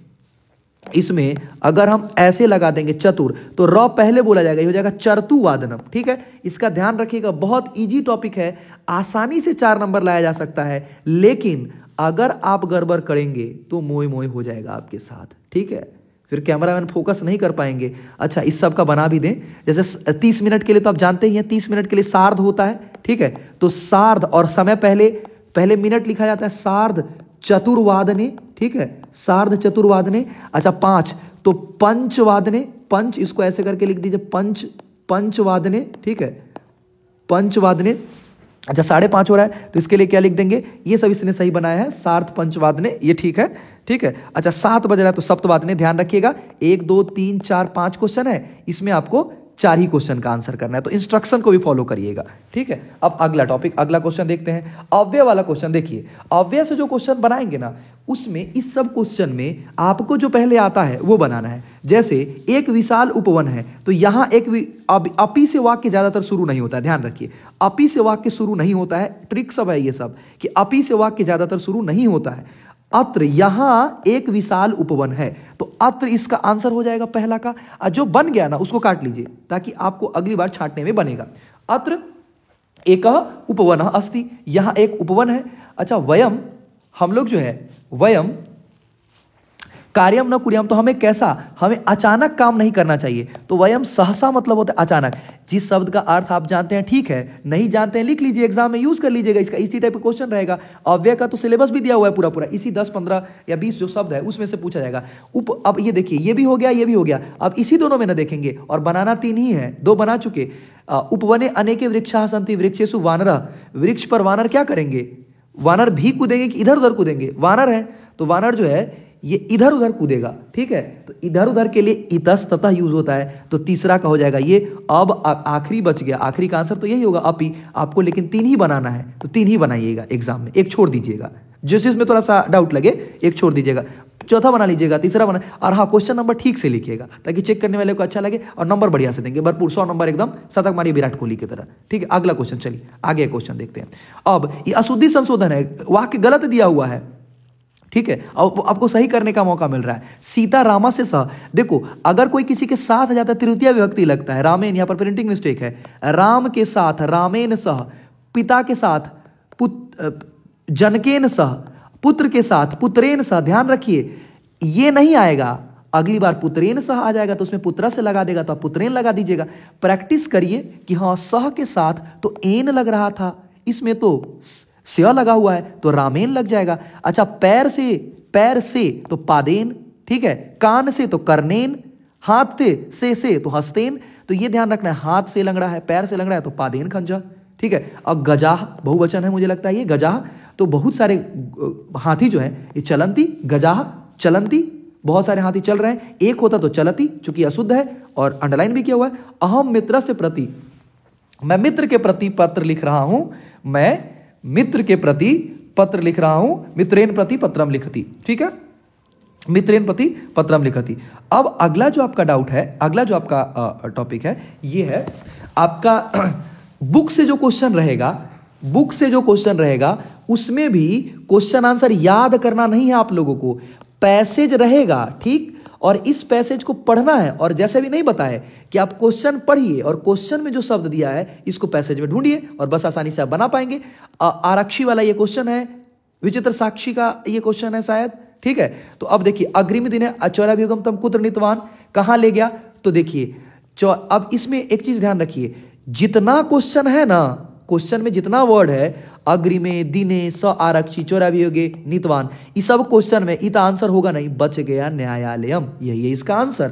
अगर हम ऐसे लगा देंगे चतुर, तो रॉ पहले बोला जाएगा, ये हो जाएगा चर्तुवादनम। ठीक है, इसका ध्यान रखिएगा, बहुत इजी टॉपिक है, आसानी से 4 नंबर लाया जा सकता है, लेकिन अगर आप गड़बड़ करेंगे तो मोए मोए हो जाएगा आपके साथ। ठीक है, फिर कैमरामैन फोकस नहीं कर पाएंगे। अच्छा, इस सब का बना भी दें, जैसे 30 मिनट के लिए तो आप जानते ही हैं 30 मिनट के लिए सार्ध होता है। ठीक है, तो सार्ध और समय पहले मिनट लिखा जाता है, सार्ध चतुर्वादने। ठीक है, सार्ध चतुर्वादने। अच्छा, 5 तो पंचवादने, पंच इसको ऐसे करके लिख दीजिए, पंचवादने। ठीक है, पंचवादने। अच्छा, 5:30 हो रहा है तो इसके लिए क्या लिख देंगे? ये सब इसने सही बनाया है, सार्थ पंचवादने, ये ठीक है। ठीक है, अच्छा 7 बज रहा है तो सप्तवादने। ध्यान रखिएगा 1 2 3 4 5 क्वेश्चन है, इसमें आपको 4 ही क्वेश्चन का आंसर करना है, तो इंस्ट्रक्शन को भी फॉलो करिएगा। ठीक है, अब अगला टॉपिक, अगला क्वेश्चन देखते हैं। अव्यय वाला क्वेश्चन देखिए, अव्यय से जो क्वेश्चन बनाएंगे ना, उसमें इस सब क्वेश्चन में आपको जो पहले आता है वो बनाना है। जैसे एक विशाल उपवन है, तो यहां अपी से वाक्य ज्यादातर शुरू नहीं होता है, ध्यान रखिए, अपी से वाक्य शुरू नहीं होता है। ट्रिक सब है ये सब कि अपी से वाक्य ज्यादातर शुरू नहीं होता है। अत्र, यहां एक विशाल उपवन है, तो अत्र इसका आंसर हो जाएगा पहला का। जो बन गया ना उसको काट लीजिए ताकि आपको अगली बार छांटने में बनेगा। अत्र एक उपवन अस्ति, यहां एक उपवन है। अच्छा, वयम, हम लोग जो है वयम कार्यम न कुर्याम, तो हमें अचानक काम नहीं करना चाहिए, तो वयम सहसा मतलब होता है अचानक। जिस शब्द का अर्थ आप जानते हैं ठीक है, नहीं जानते हैं लिख लीजिए, एग्जाम में यूज कर लीजिएगा इसका, इसी टाइप का क्वेश्चन रहेगा। अव्यय का तो सिलेबस भी दिया हुआ है पूरा, इसी 10 15 या 20 जो शब्द है उसमें से पूछा जाएगा। अब ये देखिए, ये भी हो गया, ये भी हो गया, अब इसी दोनों में ना देखेंगे, और बनाना 3 ही है, 2 बना चुके। उपवने अनेके वृक्षा सन्ति, वृक्षेषु वानरः, वृक्ष पर वानर क्या करेंगे? वानर भी कूदेंगे कि इधर उधर कूदेंगे? वानर है तो वानर जो है ये इधर उधर कूदेगा। ठीक है, तो इधर उधर के लिए इतस्ततः यूज होता है, तो तीसरा का हो जाएगा ये। अब आखिरी बच गया, आखिरी का आंसर तो यही होगा अपी। आपको लेकिन 3 ही बनाना है, तो 3 ही बनाइएगा एग्जाम में, एक छोड़ दीजिएगा, जिसमें थोड़ा सा डाउट लगे एक छोड़ दीजिएगा, चौथा बना लीजिएगा, तीसरा बना। और हाँ, क्वेश्चन नंबर ठीक से लिखिएगा ताकि चेक करने वाले को अच्छा लगे, और नंबर बढ़िया से देंगे, भरपूर 100 नंबर एकदम शतक मारिए विराट कोहली की तरह। ठीक है, अगला क्वेश्चन, चलिए आगे क्वेश्चन देखते हैं। अब ये अशुद्धि संशोधन है, वाक्य गलत दिया हुआ है। ठीक है, अब आपको सही करने का मौका मिल रहा है। सीता रामा से सह, देखो अगर कोई किसी के साथ जाता है तृतीय विभक्ति लगता है, रामेन, यहां पर प्रिंटिंग मिस्टेक है, राम के साथ रामेन सह, पिता के साथ जनकेन सह, पुत्र के साथ पुत्रेन सह। ध्यान रखिए ये नहीं आएगा, अगली बार पुत्रेन सह आ जाएगा तो उसमें पुत्रा से लगा देगा, तो आप पुत्रेन लगा दीजिएगा। प्रैक्टिस करिए कि हाँ सह के साथ तो एन लग रहा था, इसमें तो स्या लगा हुआ है तो रामेन लग जाएगा। अच्छा, पैर से तो पादेन। ठीक है, कान से तो करनेन, हाथ से तो हस्तेन। तो ये ध्यान रखना है, हाथ से लग रहा है, पैर से लग रहा है तो पादेन खंजा। ठीक है, अब गजाह बहुवचन है, मुझे लगता है ये गजाह, तो बहुत सारे हाथी जो है ये चलंती, गजाह चलंती, बहुत सारे हाथी चल रहे हैं। एक होता तो चलती, चूंकि अशुद्ध है और अंडरलाइन भी किया हुआ है। अहम मित्र से प्रति, मैं मित्र के प्रति पत्र लिख रहा हूं, मैं मित्र के प्रति पत्र लिख रहा हूं, मित्रेन प्रति पत्रम लिखती। ठीक है, मित्रेन प्रति पत्रम लिखती। अब अगला जो आपका डाउट है, अगला जो आपका टॉपिक है, ये है आपका बुक से जो क्वेश्चन रहेगा, बुक से जो क्वेश्चन रहेगा उसमें भी क्वेश्चन आंसर याद करना नहीं है आप लोगों को, पैसेज रहेगा। ठीक, और इस पैसेज को पढ़ना है, और जैसे भी नहीं बताया कि आप क्वेश्चन पढ़िए और क्वेश्चन में जो शब्द दिया है इसको पैसेज में ढूंढिए और बस आसानी से आप बना पाएंगे। आरक्षी वाला ये क्वेश्चन है, विचित्र साक्षी का ये क्वेश्चन है शायद। ठीक है, तो अब देखिए, अग्रिम दिन अचौराभियुगम तम कुत्र नीतवान, कहां ले गया? तो देखिए अब इसमें एक चीज ध्यान रखिए, जितना क्वेश्चन है ना, क्वेश्चन में जितना वर्ड है, अग्रिमे, दिने, स आरक्षी, चौराभियोगे, नीतवान, इस सब क्वेश्चन में इत आंसर होगा नहीं, बच गया न्यायालयम, यही है इसका आंसर।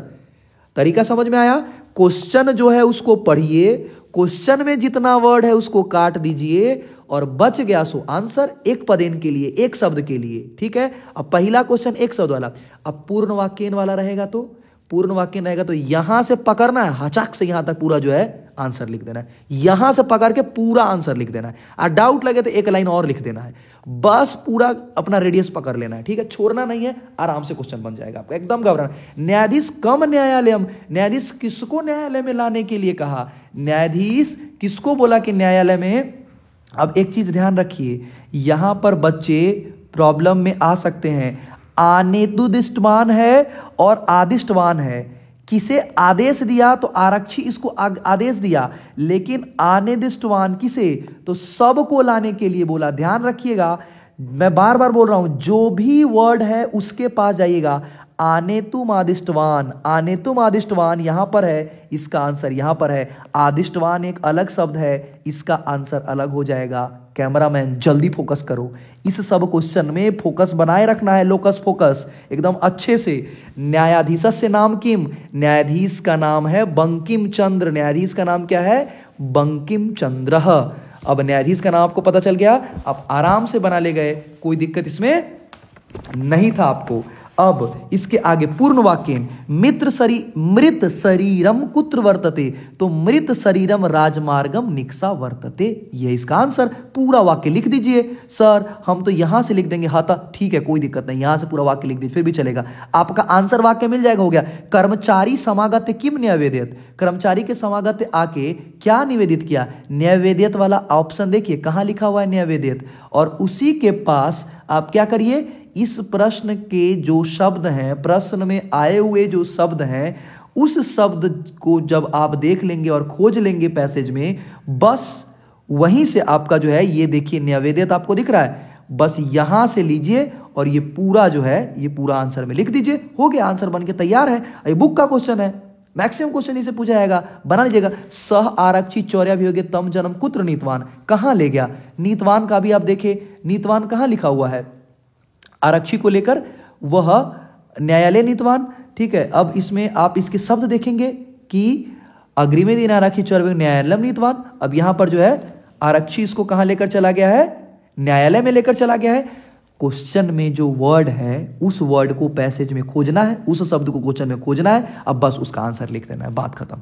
तरीका समझ में आया? क्वेश्चन जो है उसको पढ़िए, क्वेश्चन में जितना वर्ड है उसको काट दीजिए और बच गया सो आंसर एक पदेन के लिए, एक शब्द के लिए। ठीक है, अब पहला क्वेश्चन एक शब्द वाला, अब पूर्ण वाक्यन वाला रहेगा तो पूर्ण वाक्य रहेगा तो यहां से पकड़ना है, हचाक से यहां तक पूरा जो है आंसर लिख देना है, यहां से पकड़ के पूरा आंसर लिख देना है। और डाउट लगे तो एक लाइन और लिख देना है, बस पूरा अपना रेडियस पकड़ लेना है। ठीक है, छोड़ना नहीं है, आराम से क्वेश्चन बन जाएगा आपका, एकदम घबराना। न्यायाधीश कम न्यायालयम, न्यायाधीश किसको न्यायालय में लाने के लिए कहा, न्यायाधीश किसको बोला कि न्यायालय में। अब एक चीज ध्यान रखिए, यहां पर बच्चे प्रॉब्लम में आ सकते हैं। आनेतुदिष्टवान है और आदिष्टवान है, किसे आदेश दिया तो आरक्षी इसको आदेश दिया, लेकिन आनेदिष्टवान किसे तो सबको लाने के लिए बोला। ध्यान रखिएगा, मैं बार बार बोल रहा हूं, जो भी वर्ड है उसके पास जाइएगा। आनेतुम आदिष्टवान, आनेतुम आदिष्टवान यहां पर है, इसका आंसर यहां पर है। आदिष्टवान एक अलग शब्द है, इसका आंसर अलग हो जाएगा। कैमरामैन जल्दी फोकस करो, इस सब क्वेश्चन में फोकस बनाए रखना है, लोकस फोकस एकदम अच्छे से। न्यायाधीशस्य नाम किम, न्यायाधीश का नाम है बंकिम चंद्र, न्यायाधीश का नाम क्या है बंकिम चंद्र। अब न्यायाधीश का नाम आपको पता चल गया, आप आराम से बना ले गए, कोई दिक्कत इसमें नहीं था आपको। अब इसके आगे पूर्ण वाक्य, मृत शरीरम कुत्र वर्तते, तो मृत शरीरम राजमार्गम निक्सा वर्तते, ये इसका आंसर। पूरा वाक्य लिख दीजिए। सर हम तो यहां से लिख देंगे, हाँ था ठीक है कोई दिक्कत नहीं, यहां से पूरा वाक्य लिख दीजिए फिर भी चलेगा, आपका आंसर वाक्य मिल जाएगा। हो गया, कर्मचारी समागत किम न्यायवेदित, कर्मचारी के समागत आके क्या निवेदित किया, न्यायवेदित वाला ऑप्शन देखिए कहां लिखा हुआ है न्यायवेदित, और उसी के पास आप क्या करिए, इस प्रश्न के जो शब्द हैं, प्रश्न में आए हुए जो शब्द हैं, उस शब्द को जब आप देख लेंगे और खोज लेंगे पैसेज में, बस वहीं से आपका जो है ये देखिए न्यायवेदित आपको दिख रहा है, बस यहां से लीजिए और ये पूरा जो है ये पूरा आंसर में लिख दीजिए। हो गया, आंसर बन के तैयार है। ये बुक का क्वेश्चन है, मैक्सिमम क्वेश्चन इसे पूछा जाएगा, बना लीजिएगा। सह आरक्षी चौर्याभियोगे तम जन्म कुत्र नीतवान, कहां ले गया, नीतवान का भी आप देखें, नीतवान कहां लिखा हुआ है, आरक्षी को लेकर वह न्यायालय नीतवान। ठीक है, अब इसमें आप इसके शब्द देखेंगे कि अग्रिमे दिन आरक्षी चौर्य न्यायालय नीतवान। अब यहां पर जो है आरक्षी इसको कहां लेकर चला गया है, न्यायालय में लेकर चला गया है। क्वेश्चन में जो वर्ड है उस वर्ड को पैसेज में खोजना है, उस शब्द को क्वेश्चन में खोजना है, अब बस उसका आंसर लिख देना है, बात खत्म।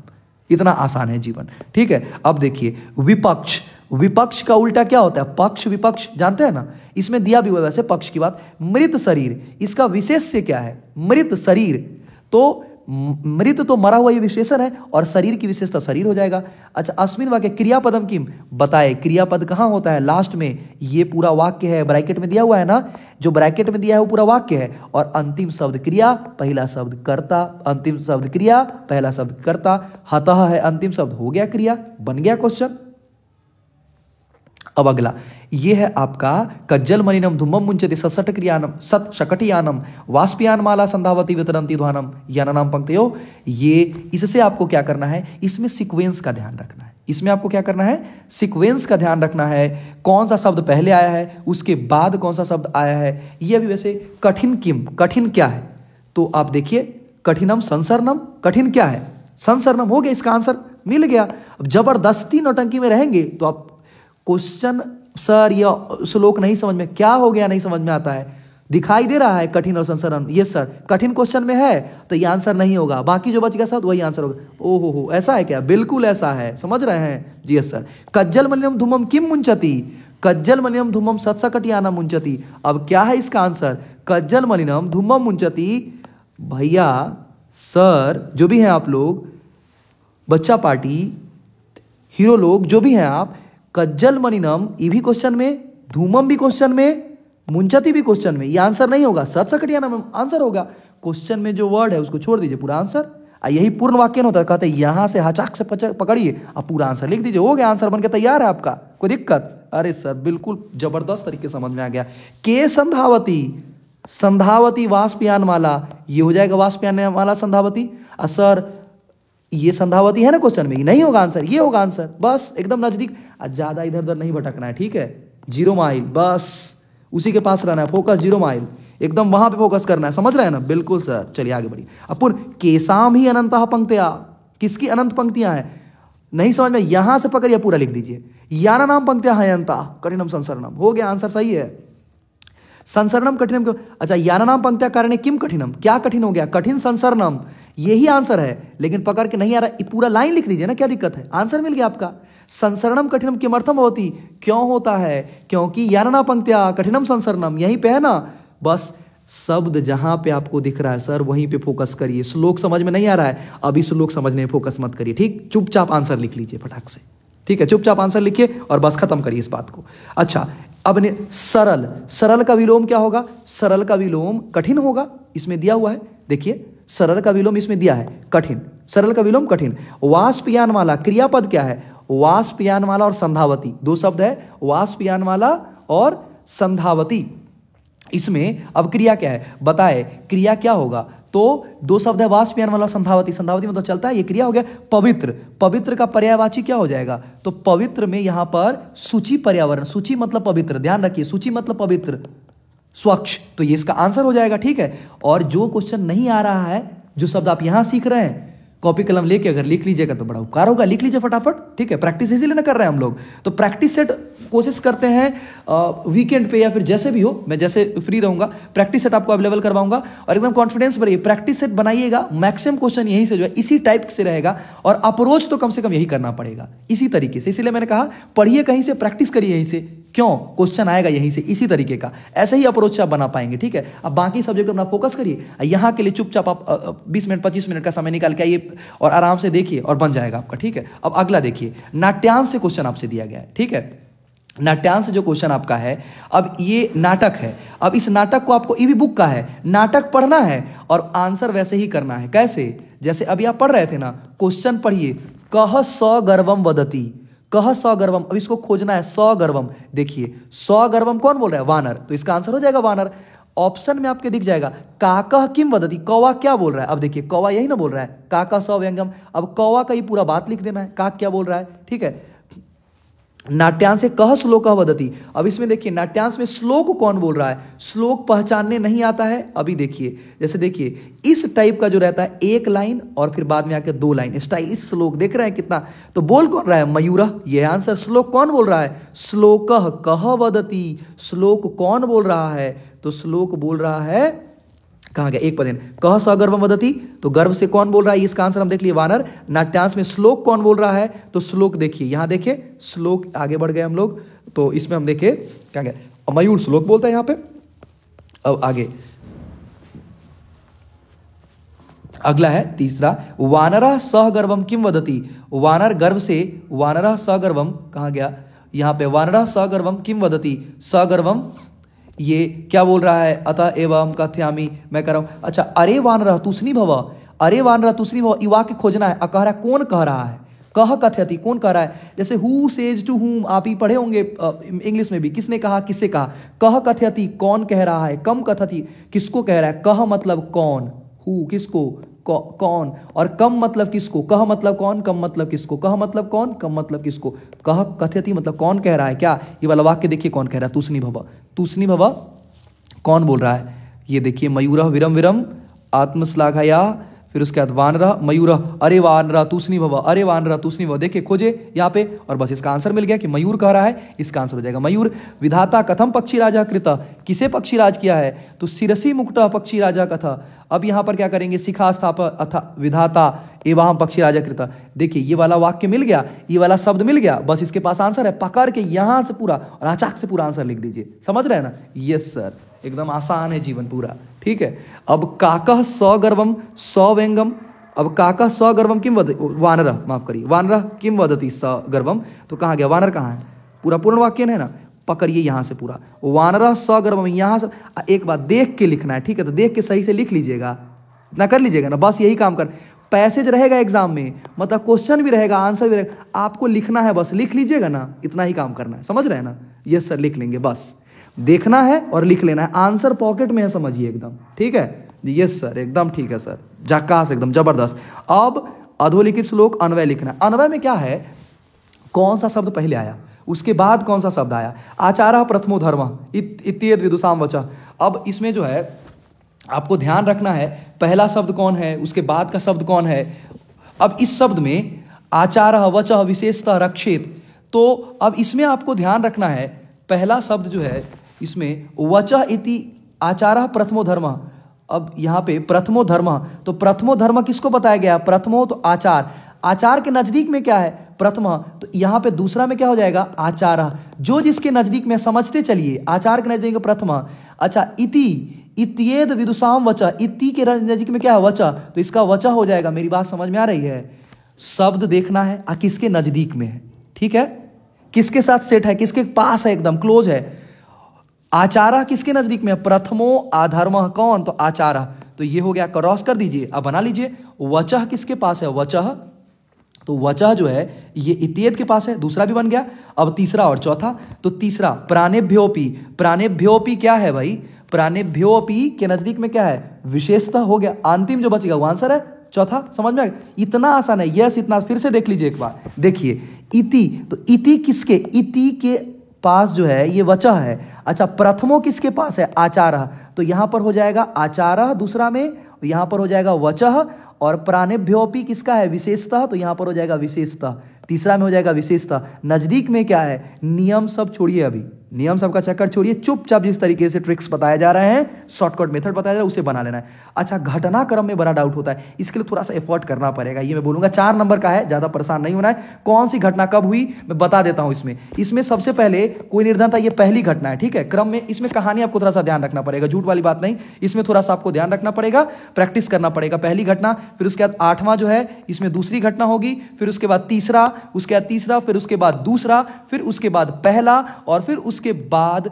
इतना आसान है जीवन। ठीक है, अब देखिए विपक्ष, विपक्ष का उल्टा क्या होता है, पक्ष विपक्ष जानते हैं ना, इसमें दिया भी हुआ वैसे पक्ष की बात। मृत शरीर, इसका विशेष्य क्या है, मृत शरीर, तो मृत तो मरा हुआ ये विशेषण है और शरीर की विशेषता शरीर हो जाएगा। अच्छा, अस्मिन वाक्य क्रियापदम किम, बताए क्रियापद कहां होता है, लास्ट में। ये पूरा वाक्य है, ब्रैकेट में दिया हुआ है ना, जो ब्रैकेट में दिया है वो पूरा वाक्य है, और अंतिम शब्द क्रिया, पहला शब्द कर्ता, अंतिम शब्द क्रिया, पहला शब्द कर्ता, हतः है अंतिम शब्द, हो गया क्रिया, बन गया क्वेश्चन। अब अगला ये है आपका कज्जल मलिनम धुम्मम मुंचति सत्सट क्रियानम सत शकटियानम वाष्पयान माला संधावती वितरंती ध्वानम यानानाम पंक्तियों। ये इससे आपको क्या करना है, इसमें सीक्वेंस का ध्यान रखना है, इसमें आपको क्या करना है, सीक्वेंस का ध्यान रखना है, कौन सा शब्द पहले आया है उसके बाद कौन सा शब्द आया है। ये अभी वैसे कठिन किम, कठिन क्या है, तो आप देखिए कठिनम संसरनम, कठिन क्या है संसरनम, हो गया, इसका आंसर मिल गया। अब जबरदस्ती नौटंकी में रहेंगे तो आप क्वेश्चन सर या श्लोक नहीं समझ में, क्या हो गया नहीं समझ में आता है, दिखाई दे रहा है कठिन और संसरण, ये सर कठिन क्वेश्चन में है तो ये आंसर नहीं होगा, बाकी जो बच गया सब वही आंसर होगा। ओहो हो, ऐसा है क्या, बिल्कुल ऐसा है, समझ रहे हैं जी यस सर। कज्जल मलिनम धूमम किम मुंचति, कज्जल मलिनम धूमम सत्सकटियाना मुंचति। अब क्या है इसका आंसर, कज्जल मलिनम धूमम मुंचति। भैया सर जो भी हैं आप लोग, बच्चा पार्टी, हीरो लोग जो भी हैं आप, कज्जल मलिनम ये भी क्वेश्चन में, धूमम भी क्वेश्चन में, मुंचति भी क्वेश्चन में, ये आंसर नहीं होगा, सत्सकटियाना आंसर होगा। क्वेश्चन में जो वर्ड है उसको छोड़ दीजिए, पूरा आंसर। यही पूर्ण वाक्य होता है, कहते हैं यहां से हचाक से पकड़िए, अब पूरा आंसर लिख दीजिए, हो गया, आंसर बनकर तैयार है आपका, कोई दिक्कत। अरे सर बिल्कुल जबरदस्त तरीके समझ में आ गया। के संधावती, संधावती वाष्पयान माला, ये हो जाएगा वाष्पयान माला संधावती। सर ये संधावती है ना क्वेश्चन में, ये नहीं होगा आंसर, ये होगा आंसर, बस एकदम नजदीक, ज्यादा इधर उधर नहीं भटकना है, ठीक है। 0 माइल बस उसी के पास रहना है, फोकस 0 माइल, एकदम वहां पे फोकस करना है, समझ रहे हैं ना, बिल्कुल सर। चलिए आगे बढ़िए। अब केसाम ही अनंत पंक्तिया, किसकी अनंत पंक्तियां हैं? नहीं समझ में, यहां से पकड़िए पूरा लिख दीजिए। याना नाम पंक्तियां हयंता कठिनम संसरणम, हो गया, आंसर सही है। संसरणम कठिनम क्यों? अच्छा, याना नाम पंक्तिया कारणे किम कठिनम, क्या कठिन हो गया? कठिन संसरणम, यही आंसर है, लेकिन पकड़ के नहीं आ रहा, पूरा लाइन लिख दीजिए ना, क्या दिक्कत है? आंसर मिल गया आपका। संसरणम कठिनम किमर्थम होती, क्यों होता है? क्योंकि याना पंक्तिया कठिनम संसरणम, यहीं पे है ना। बस शब्द जहां पे आपको दिख रहा है सर वहीं पे फोकस करिए। श्लोक समझ में नहीं आ रहा है, अभी श्लोक समझने में फोकस मत करिए, ठीक? चुपचाप आंसर लिख लीजिए फटाक से, ठीक है? चुपचाप आंसर लिखिए और बस खत्म करिए इस बात को। अच्छा, अब ने सरल, सरल का विलोम क्या होगा? सरल का विलोम कठिन होगा, इसमें दिया हुआ है, देखिए सरल का विलोम इसमें दिया है कठिन, सरल का विलोम कठिन। वाष्पयानमाला क्रियापद क्या है? वाष्पयानमाला और संधावती, दो शब्द है, वाष्पयानमाला और संधावती। इसमें अब क्रिया क्या है बताए, क्रिया क्या होगा? तो दो शब्द है, वाष्पयानमाला और संधावती। संधावती मतलब चलता है, ये क्रिया हो गया। पवित्र, पवित्र का पर्यायवाची क्या हो जाएगा? तो पवित्र में यहां पर सूची पर्यावरण, सूची मतलब पवित्र, ध्यान रखिए, सूची मतलब पवित्र, स्वच्छ, तो ये इसका आंसर हो जाएगा, ठीक है? और जो क्वेश्चन नहीं आ रहा है, जो शब्द आप यहां सीख रहे हैं, कॉपी कलम लेके अगर लिख लीजिएगा तो बड़ा उपकार होगा, लिख लीजिए फटाफट, ठीक है? प्रैक्टिस इसीलिए ना कर रहे हैं हम लोग, तो प्रैक्टिस सेट कोशिश करते हैं वीकेंड पे या फिर जैसे भी हो, मैं जैसे फ्री रहूंगा प्रैक्टिस सेट आपको अवेलेबल करवाऊंगा, और एकदम कॉन्फिडेंस भरिए, प्रैक्टिस सेट बनाइएगा, मैक्सिमम क्वेश्चन यहीं से जो है इसी टाइप से रहेगा, और अप्रोच तो कम से कम यही करना पड़ेगा इसी तरीके से। इसीलिए मैंने कहा पढ़िए कहीं से, प्रैक्टिस करिए यहीं से, क्यों? क्वेश्चन आएगा यहीं से, इसी तरीके का, ऐसे ही अप्रोच आप बना पाएंगे, ठीक है? अब बाकी सब्जेक्ट अपना फोकस करिए, यहाँ के लिए चुपचाप आप 20 मिनट 25 मिनट का समय निकाल के आइए और आराम से देखिए और बन जाएगा आपका, ठीक है? अब अगला देखिए, नाट्यांश से क्वेश्चन आपसे दिया गया है, ठीक है? नाट्यांश जो क्वेश्चन आपका है, अब ये नाटक है, अब इस नाटक को आपको ईवी बुक का है, नाटक पढ़ना है और आंसर वैसे ही करना है। कैसे? जैसे अभी आप पढ़ रहे थे ना, क्वेश्चन पढ़िए, कह सगर्वम वदति, कह सगर्वम, अब इसको खोजना है, सगर्वम, देखिए सगर्वम कौन बोल रहा है? वानर, तो इसका आंसर हो जाएगा वानर। ऑप्शन में आपके दिख जाएगा, काकह किम वदति, कौवा क्या बोल रहा है? अब देखिए कौवा यही ना बोल रहा है, काका सव्यंगम, अब कौवा का ही पूरा बात लिख देना है, काक क्या बोल रहा है, ठीक है? नाट्यांश से कह श्लोक वदति, अब इसमें देखिए नाट्यांश में श्लोक कौन बोल रहा है, श्लोक पहचानने नहीं आता है। अभी देखिए, जैसे देखिए इस टाइप का जो रहता है, एक लाइन और फिर बाद में आके 2 लाइन, स्टाइलिश श्लोक, देख रहे हैं कितना, तो बोल कौन रहा है? मयूरः, ये आंसर। श्लोक कौन बोल रहा है? श्लोकः कह वदति, श्लोक कौन बोल रहा है? तो श्लोक बोल रहा है, कहाँ गया एक पदेन, कह सगर्भम वदति, तो गर्भ से कौन बोल रहा है? इसका आंसर हम देख लिए वानर। नाट्यांश में श्लोक कौन बोल रहा है? तो श्लोक देखिए, यहां देखिए श्लोक, आगे बढ़ गए हम लोग, तो इसमें हम देखे क्या गया, मयूर श्लोक बोलता है यहां पे। अब आगे अगला है तीसरा, वानरः सहगर्भम किम वदति, वानर गर्भ से, वानरः सहगर्भम कहाँ गया, यहां पे वानरः सहगर्भम किम वदति, सहगर्भम ये क्या बोल रहा है? अतः एवं कथयामि, मैं कह रहा हूं, अच्छा, अरे वानरः तूष्णी भव, अरे वानरः तूष्णी भव, ये वाक्य खोजना है। कह रहा है, कौन कह रहा है? कह कथयति, कौन कह रहा है? जैसे हु सेज टू हुम, आप ही पढ़े होंगे इंग्लिश में भी, किसने कहा, किससे कहा? कह कथयति, कौन कह रहा है? कम कथति, किसको कह रहा है? कह मतलब कौन, हु किसको, कौन, और कम मतलब किसको? कह मतलब कौन, कम मतलब किसको? कह मतलब कौन, कम मतलब किसको? कह कथयति मतलब कौन कह रहा है, क्या? ये वाला वाक्य देखिए कौन कह रहा है, तूष्णी भव, तूष्णी भव कौन बोल रहा है? ये देखिए, मयूरः विरम विरम आत्मश्लाघया, फिर उसके बाद वानरः मयूरः, अरे वानरः तूष्णी भव, अरे वानरः तूष्णी भव, देखिए खोजे यहाँ पे, और बस इसका आंसर मिल गया कि मयूर कह रहा है, इसका आंसर हो जाएगा मयूर। विधाता कथम पक्षी राजा कृत, किसे पक्षी राज किया है? तो शिरसी मुक्तः पक्षी राजा कथा। अब यहाँ पर क्या करेंगे, शिखा स्थाप अथा विधाता एवं पक्षी राजा कृत, देखिए ये वाला वाक्य मिल गया, ये वाला शब्द मिल गया, बस इसके पास आंसर है, पकड़ के यहां से पूरा और अचाक से पूरा आंसर लिख दीजिए, समझ रहे हैं ना? यस सर, एकदम आसान है जीवन पूरा, ठीक है? अब काकः सगर्भम सव्यंगम, अब काकः सगर्भम किम वदति, वानरः, माफ करिए, वानरः किम वदति सगर्भम, तो कहाँ गया वानर, कहाँ है? पूरा पूर्ण वाक्य है ना, पकड़िए यहां से पूरा, वानरः सगर्भम, यहां से एक बात देख के लिखना है, ठीक है? तो देख के सही से लिख लीजिएगा, इतना कर लीजिएगा ना, बस यही काम कर। पैसेज रहेगा एग्जाम में, मतलब क्वेश्चन भी रहेगा, आंसर भी रहेगा, आपको लिखना है, बस लिख लीजिएगा ना, इतना ही काम करना है, समझ रहे हैं ना? यस सर, लिख लेंगे, बस देखना है और लिख लेना है, आंसर पॉकेट में है, समझिए एकदम, ठीक है? यस सर, एकदम ठीक है सर, झक्कास, एकदम जबरदस्त। अब अधोलिखित श्लोक अन्वय लिखना है। अन्वय में क्या है, कौन सा शब्द पहले आया, उसके बाद कौन सा शब्द आया, आचारः प्रथमो धर्मः इत्येतद् विदुषां वचः। अब इसमें जो है आपको ध्यान रखना है, पहला शब्द कौन है, उसके बाद का शब्द कौन है, अब इस शब्द में आचारः वचः विशेषतः रक्षेत, तो अब इसमें आपको ध्यान रखना है, पहला शब्द जो है इसमें वचः इति आचारः प्रथमो धर्मः। अब यहाँ पे प्रथमो धर्मः, तो प्रथमो धर्म किसको बताया गया? प्रथमो तो आचार, आचार के नजदीक में क्या है? प्रथम। तो यहाँ पे दूसरा में क्या हो जाएगा? आचारः, जो जिसके नजदीक में, समझते चलिए, आचार के नजदीक में प्रथम। अच्छा, इति इत्येद विदुषाम वचः, इति के नजदीक में क्या है? वचः, तो इसका वचः हो जाएगा। मेरी बात समझ में आ रही है? शब्द देखना है किसके नजदीक में है, ठीक है, किसके साथ सेट है, किसके पास है, एकदम क्लोज है। आचारः किसके नजदीक में? प्रथमो अधर्मः, कौन? तो आचारः, तो ये हो गया, क्रॉस कर दीजिए। अब बना लीजिए, वचः किसके पास है? वचः, तो वचः जो है ये इत्येद के पास है, दूसरा भी बन गया। अब तीसरा और चौथा, तो तीसरा प्राणेभ्योपि, प्राणेभ्योपि क्या है भाई? प्राणेभ्योपि के नजदीक में क्या है? विशेषता हो गया। अंतिम जो बचेगा वो आंसर है चौथा। समझ में आ गया? इतना आसान है, यस इतना। फिर से देख लीजिए एक बार, देखिए इति, तो इति किसके? इति के पास जो है ये वचः है। अच्छा, प्रथमो किसके पास है? आचारः, तो यहां पर हो जाएगा आचारः, दूसरा में यहां पर हो जाएगा वचः, और प्राणेभ्योपि किसका है? विशेषता, तो यहां पर हो जाएगा विशेषता, तीसरा में हो जाएगा विशेषता। नजदीक में क्या है? नियम सब छोड़िए, अभी नियम सब का चक्कर छोड़िए, चुपचाप जिस तरीके से ट्रिक्स बताए जा रहे हैं, शॉर्टकट मेथड बताया जा रहा है, उसे बना लेना है। अच्छा, घटनाक्रम में बड़ा डाउट होता है, इसके लिए थोड़ा सा एफर्ट करना पड़ेगा। ये मैं बोलूंगा 4 नंबर का है, ज्यादा परेशान नहीं होना है। कौन सी घटना कब हुई मैं बता देता हूं। इसमें सबसे पहले कोई निर्धन था, ये पहली घटना है, ठीक है। क्रम में इसमें कहानी आपको थोड़ा सा ध्यान रखना पड़ेगा, झूठ वाली बात नहीं, इसमें थोड़ा सा आपको ध्यान रखना पड़ेगा, प्रैक्टिस करना पड़ेगा। पहली घटना, फिर उसके बाद 8वां जो है इसमें दूसरी घटना होगी, फिर उसके बाद तीसरा, उसके बाद तीसरा, फिर उसके बाद दूसरा, फिर उसके बाद पहला, और फिर उसके बाद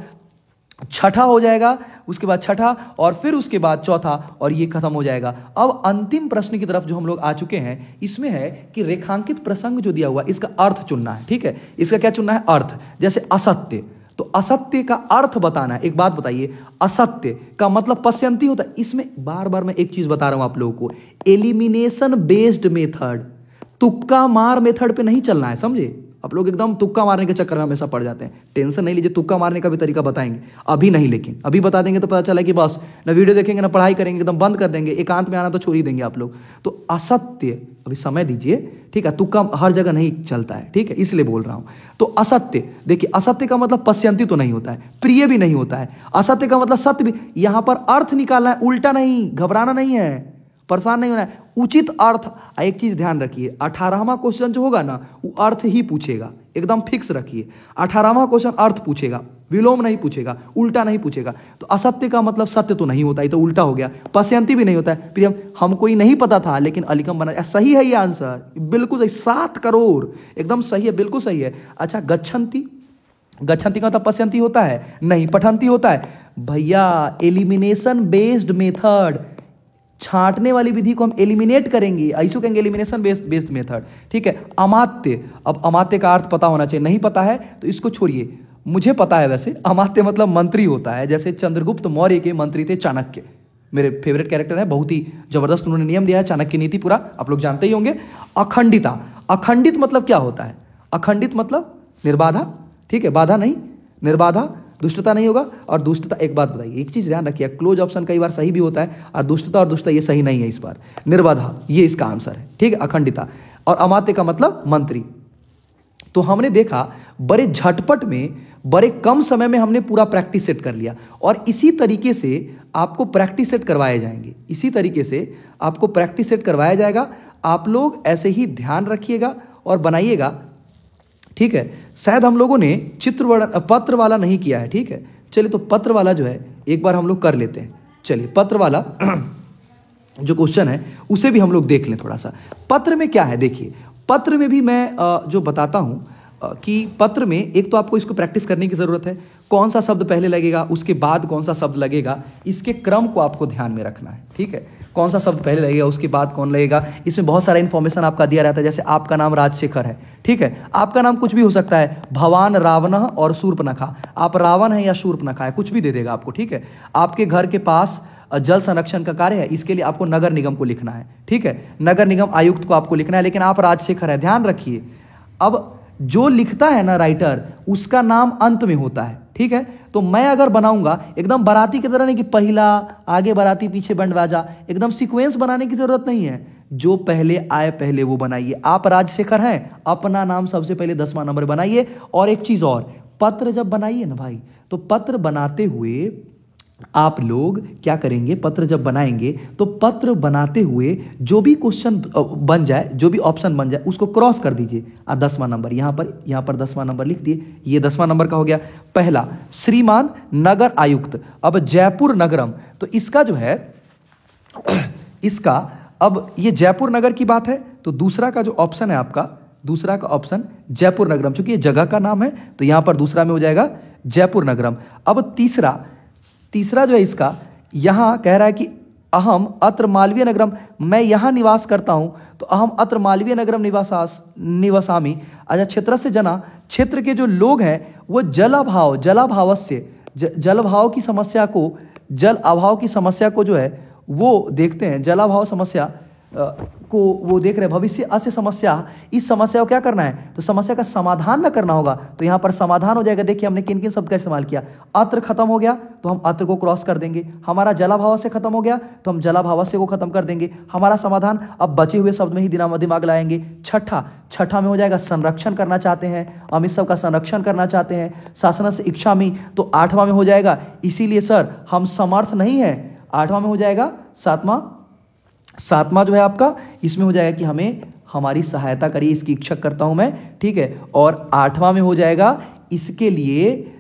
छठा हो जाएगा, उसके बाद छठा, और फिर उसके बाद चौथा, और ये खत्म हो जाएगा। अब अंतिम प्रश्न की तरफ जो हम लोग आ चुके हैं, इसमें है कि रेखांकित प्रसंग जो दिया हुआ इसका अर्थ चुनना है, ठीक है। इसका क्या चुनना है? अर्थ। जैसे असत्य, तो असत्य का अर्थ बताना है। एक बात बताइए, असत्य का मतलब पश्यंती होता है। इसमें बार बार मैं एक चीज बता रहा हूं आप लोगों को, एलिमिनेशन बेस्ड मेथड, तुक्का मार मेथड पे नहीं चलना है, समझे। आप लोग एकदम तुक्का मारने के चक्कर में हमेशा पड़ जाते हैं। टेंशन नहीं लीजिए, तुक्का मारने का भी तरीका बताएंगे, अभी नहीं, लेकिन अभी बता देंगे तो पता चला कि बस ना वीडियो देखेंगे ना पढ़ाई करेंगे, एकदम बंद कर देंगे, एकांत में आना तो छोड़ ही देंगे आप लोग। तो असत्य, अभी समय दीजिए, ठीक है, तुक्का हर जगह नहीं चलता है, ठीक है, इसलिए बोल रहा हूं। तो असत्य, देखिए असत्य का मतलब पश्यंती तो नहीं होता है, प्रिय भी नहीं होता है। असत्य का मतलब सत्य भी। यहां पर अर्थ निकालना है, उल्टा नहीं, घबराना नहीं है, परेशान नहीं होना है, उचित अर्थ। एक चीज ध्यान रखिए, 18वां क्वेश्चन जो होगा ना वो अर्थ ही पूछेगा, एकदम फिक्स रखिए। 18वां क्वेश्चन अर्थ पूछेगा, विलोम नहीं पूछेगा, उल्टा नहीं पूछेगा। तो असत्य का मतलब सत्य तो नहीं होता, ये तो उल्टा हो गया। पश्यंती भी नहीं होता है। प्रियम, हमको ही नहीं पता था, लेकिन अलिकम बना, सही है ये आंसर, बिल्कुल सही, 7 करोड़, एकदम सही है, बिल्कुल सही है। अच्छा, गच्छन्ति, गच्छन्ति का मतलब पश्यंती होता है? नहीं, पठन्ति होता है भैया। एलिमिनेशन बेस्ड मेथड, छांटने वाली विधि को हम एलिमिनेट करेंगे, ऐसे कहेंगे एलिमिनेशन बेस्ड मेथड, ठीक है। अमात्य, अब अमात्य का अर्थ पता होना चाहिए, नहीं पता है तो इसको छोड़िए, मुझे पता है वैसे। अमात्य मतलब मंत्री होता है, जैसे चंद्रगुप्त मौर्य के मंत्री थे चाणक्य, मेरे फेवरेट कैरेक्टर है, बहुत ही जबरदस्त उन्होंने नियम दिया है, चाणक्य नीति पूरा आप लोग जानते ही होंगे। अखंडिता, अखंडित मतलब क्या होता है? अखंडित मतलब निर्बाधा, ठीक है, बाधा नहीं, निर्बाधा, दुष्टता नहीं होगा। और दुष्टता, एक बात बताइए, एक चीज ध्यान रखिए, क्लोज ऑप्शन कई बार सही भी होता है, और दुष्टता और दुष्टता ये सही नहीं है इस बार, निर्बाधा ये इसका आंसर है, ठीक है, अखंडिता। और अमात्य का मतलब मंत्री। तो हमने देखा बड़े झटपट में, बड़े कम समय में हमने पूरा प्रैक्टिस सेट कर लिया, और इसी तरीके से आपको प्रैक्टिस सेट करवाए जाएंगे, इसी तरीके से आपको प्रैक्टिस सेट करवाया जाएगा। आप लोग ऐसे ही ध्यान रखिएगा और बनाइएगा, ठीक है। शायद हम लोगों ने पत्र वाला नहीं किया है, ठीक है। चलिए, तो पत्र वाला जो है एक बार हम लोग कर लेते हैं। चलिए, पत्र वाला जो क्वेश्चन है उसे भी हम लोग देख लें थोड़ा सा। पत्र में क्या है देखिए, पत्र में भी मैं जो बताता हूं कि पत्र में एक तो आपको इसको प्रैक्टिस करने की जरूरत है, कौन सा शब्द पहले लगेगा, उसके बाद कौन सा शब्द लगेगा, इसके क्रम को आपको ध्यान में रखना है, ठीक है। कौन सा शब्द पहले लगेगा, उसके बाद कौन लगेगा, इसमें बहुत सारा इन्फॉर्मेशन आपका दिया रहता है। जैसे आपका नाम राजशेखर है, ठीक है, आपका नाम कुछ भी हो सकता है, भवान, रावण और शूर्पणखा, आप रावण है या शूर्पणखा है, कुछ भी दे देगा आपको, ठीक है। आपके घर के पास जल संरक्षण का कार्य है, इसके लिए आपको नगर निगम को लिखना है, ठीक है, नगर निगम आयुक्त को आपको लिखना है, लेकिन आप राजशेखर है, ध्यान रखिए। अब जो लिखता है ना राइटर, उसका नाम अंत में होता है, ठीक है। तो मैं अगर बनाऊंगा एकदम बाराती की तरह नहीं कि पहला आगे बाराती पीछे बैंड बाजा, एकदम सीक्वेंस बनाने की जरूरत नहीं है। जो पहले आए पहले वो बनाइए। आप राजशेखर हैं, अपना नाम सबसे पहले 10वां नंबर बनाइए। और एक चीज और, पत्र जब बनाइए ना भाई, तो पत्र बनाते हुए आप लोग क्या करेंगे, पत्र जब बनाएंगे तो पत्र बनाते हुए जो भी क्वेश्चन बन जाए, जो भी ऑप्शन बन जाए, उसको क्रॉस कर दीजिए और 10वां नंबर यहां पर 10वां नंबर लिख दिए। ये 10वां नंबर का हो गया। पहला, श्रीमान नगर आयुक्त। अब जयपुर नगरम, तो इसका जो है इसका, अब ये जयपुर नगर की बात है, तो दूसरा का जो ऑप्शन है आपका, दूसरा का ऑप्शन जयपुर नगरम, चूंकि ये जगह का नाम है तो यहां पर दूसरा में हो जाएगा जयपुर नगरम। अब तीसरा जो है इसका, यहां कह रहा है कि अहम अत्र मालवीय नगरम, मैं यहां निवास करता हूं, तो अहम अत्र मालवीय नगरम निवासामि। अच्छा, क्षेत्र से जना, क्षेत्र के जो लोग हैं वो जल अभाव की समस्या को जो है वो देखते हैं, जलाभाव समस्या को वो देख रहे हैं। भविष्य अस्य समस्या, इस समस्या को क्या करना है, तो समस्या का समाधान ना करना होगा, तो यहां पर समाधान हो जाएगा। देखिए हमने किन किन शब्द का इस्तेमाल किया। अत्र खत्म हो गया तो हम अत्र को क्रॉस कर देंगे, हमारा जलाभाव से खत्म हो गया तो हम जलाभावस्य को खत्म कर देंगे, हमारा समाधान अब बचे हुए शब्द में ही दिमाग लगाएंगे। छठा में हो जाएगा संरक्षण करना चाहते हैं, हम इस सब का संरक्षण करना चाहते हैं। शासन से इच्छा में, तो 8वां में हो जाएगा, इसीलिए सर हम समर्थ नहीं है। 8वां में हो जाएगा, सातवां जो है आपका, इसमें हो जाएगा कि हमें हमारी सहायता करिए, इसकी इच्छा करता हूं मैं, ठीक है। और 8वां में हो जाएगा इसके लिए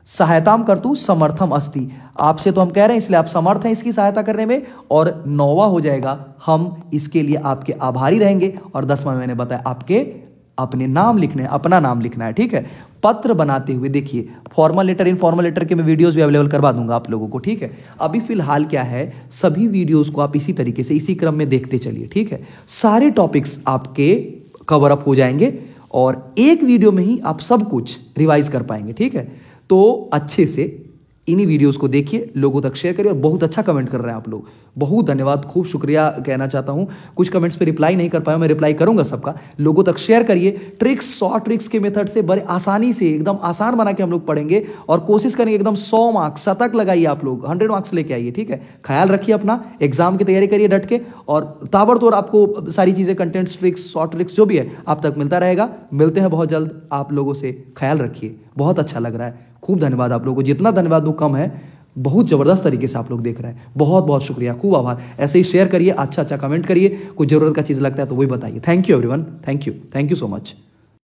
सहायताम करतु समर्थम अस्ति, आपसे तो हम कह रहे हैं इसलिए आप समर्थ हैं इसकी सहायता करने में। और 9वां हो जाएगा, हम इसके लिए आपके आभारी रहेंगे। और 10वां में मैंने बताया आपके अपने नाम लिखने हैं, अपना नाम लिखना है, ठीक है। पत्र बनाते हुए देखिए, फॉर्मल लेटर, इनफॉर्मल लेटर के मैं वीडियोस भी अवेलेबल करवा दूंगा आप लोगों को, ठीक है। अभी फिलहाल क्या है, सभी वीडियोस को आप इसी तरीके से इसी क्रम में देखते चलिए, ठीक है। सारे टॉपिक्स आपके कवर अप हो जाएंगे और एक वीडियो में ही आप सब कुछ रिवाइज कर पाएंगे, ठीक है। तो अच्छे से इन्हीं वीडियोस को देखिए, लोगों तक शेयर करिए। और बहुत अच्छा कमेंट कर रहे हैं आप लोग, बहुत धन्यवाद, खूब शुक्रिया कहना चाहता हूं। कुछ कमेंट्स पे रिप्लाई नहीं कर पाया, मैं रिप्लाई करूंगा सबका। लोगों तक शेयर करिए। ट्रिक्स, 100 ट्रिक्स के मेथड से बड़े आसानी से एकदम आसान बना के हम लोग पढ़ेंगे और कोशिश करेंगे एकदम 100 मार्क्स, शतक लगाइए आप लोग, 100 मार्क्स लेके आइए, ठीक है। ख्याल रखिए अपना, एग्जाम की तैयारी करिए डट के, और ताबड़तोड़ आपको सारी चीजें, कंटेंट्स, ट्रिक्स, 100 ट्रिक्स जो भी है आप तक मिलता रहेगा। मिलते हैं बहुत जल्द, आप लोगों से ख्याल रखिए। बहुत अच्छा लग रहा है, खूब धन्यवाद आप लोगों को, जितना धन्यवाद दूं कम है। बहुत जबरदस्त तरीके से आप लोग देख रहे हैं, बहुत बहुत शुक्रिया, खूब आभार। ऐसे ही शेयर करिए, अच्छा कमेंट करिए, कोई जरूरत का चीज लगता है तो वही बताइए। Thank you everyone, thank you so much.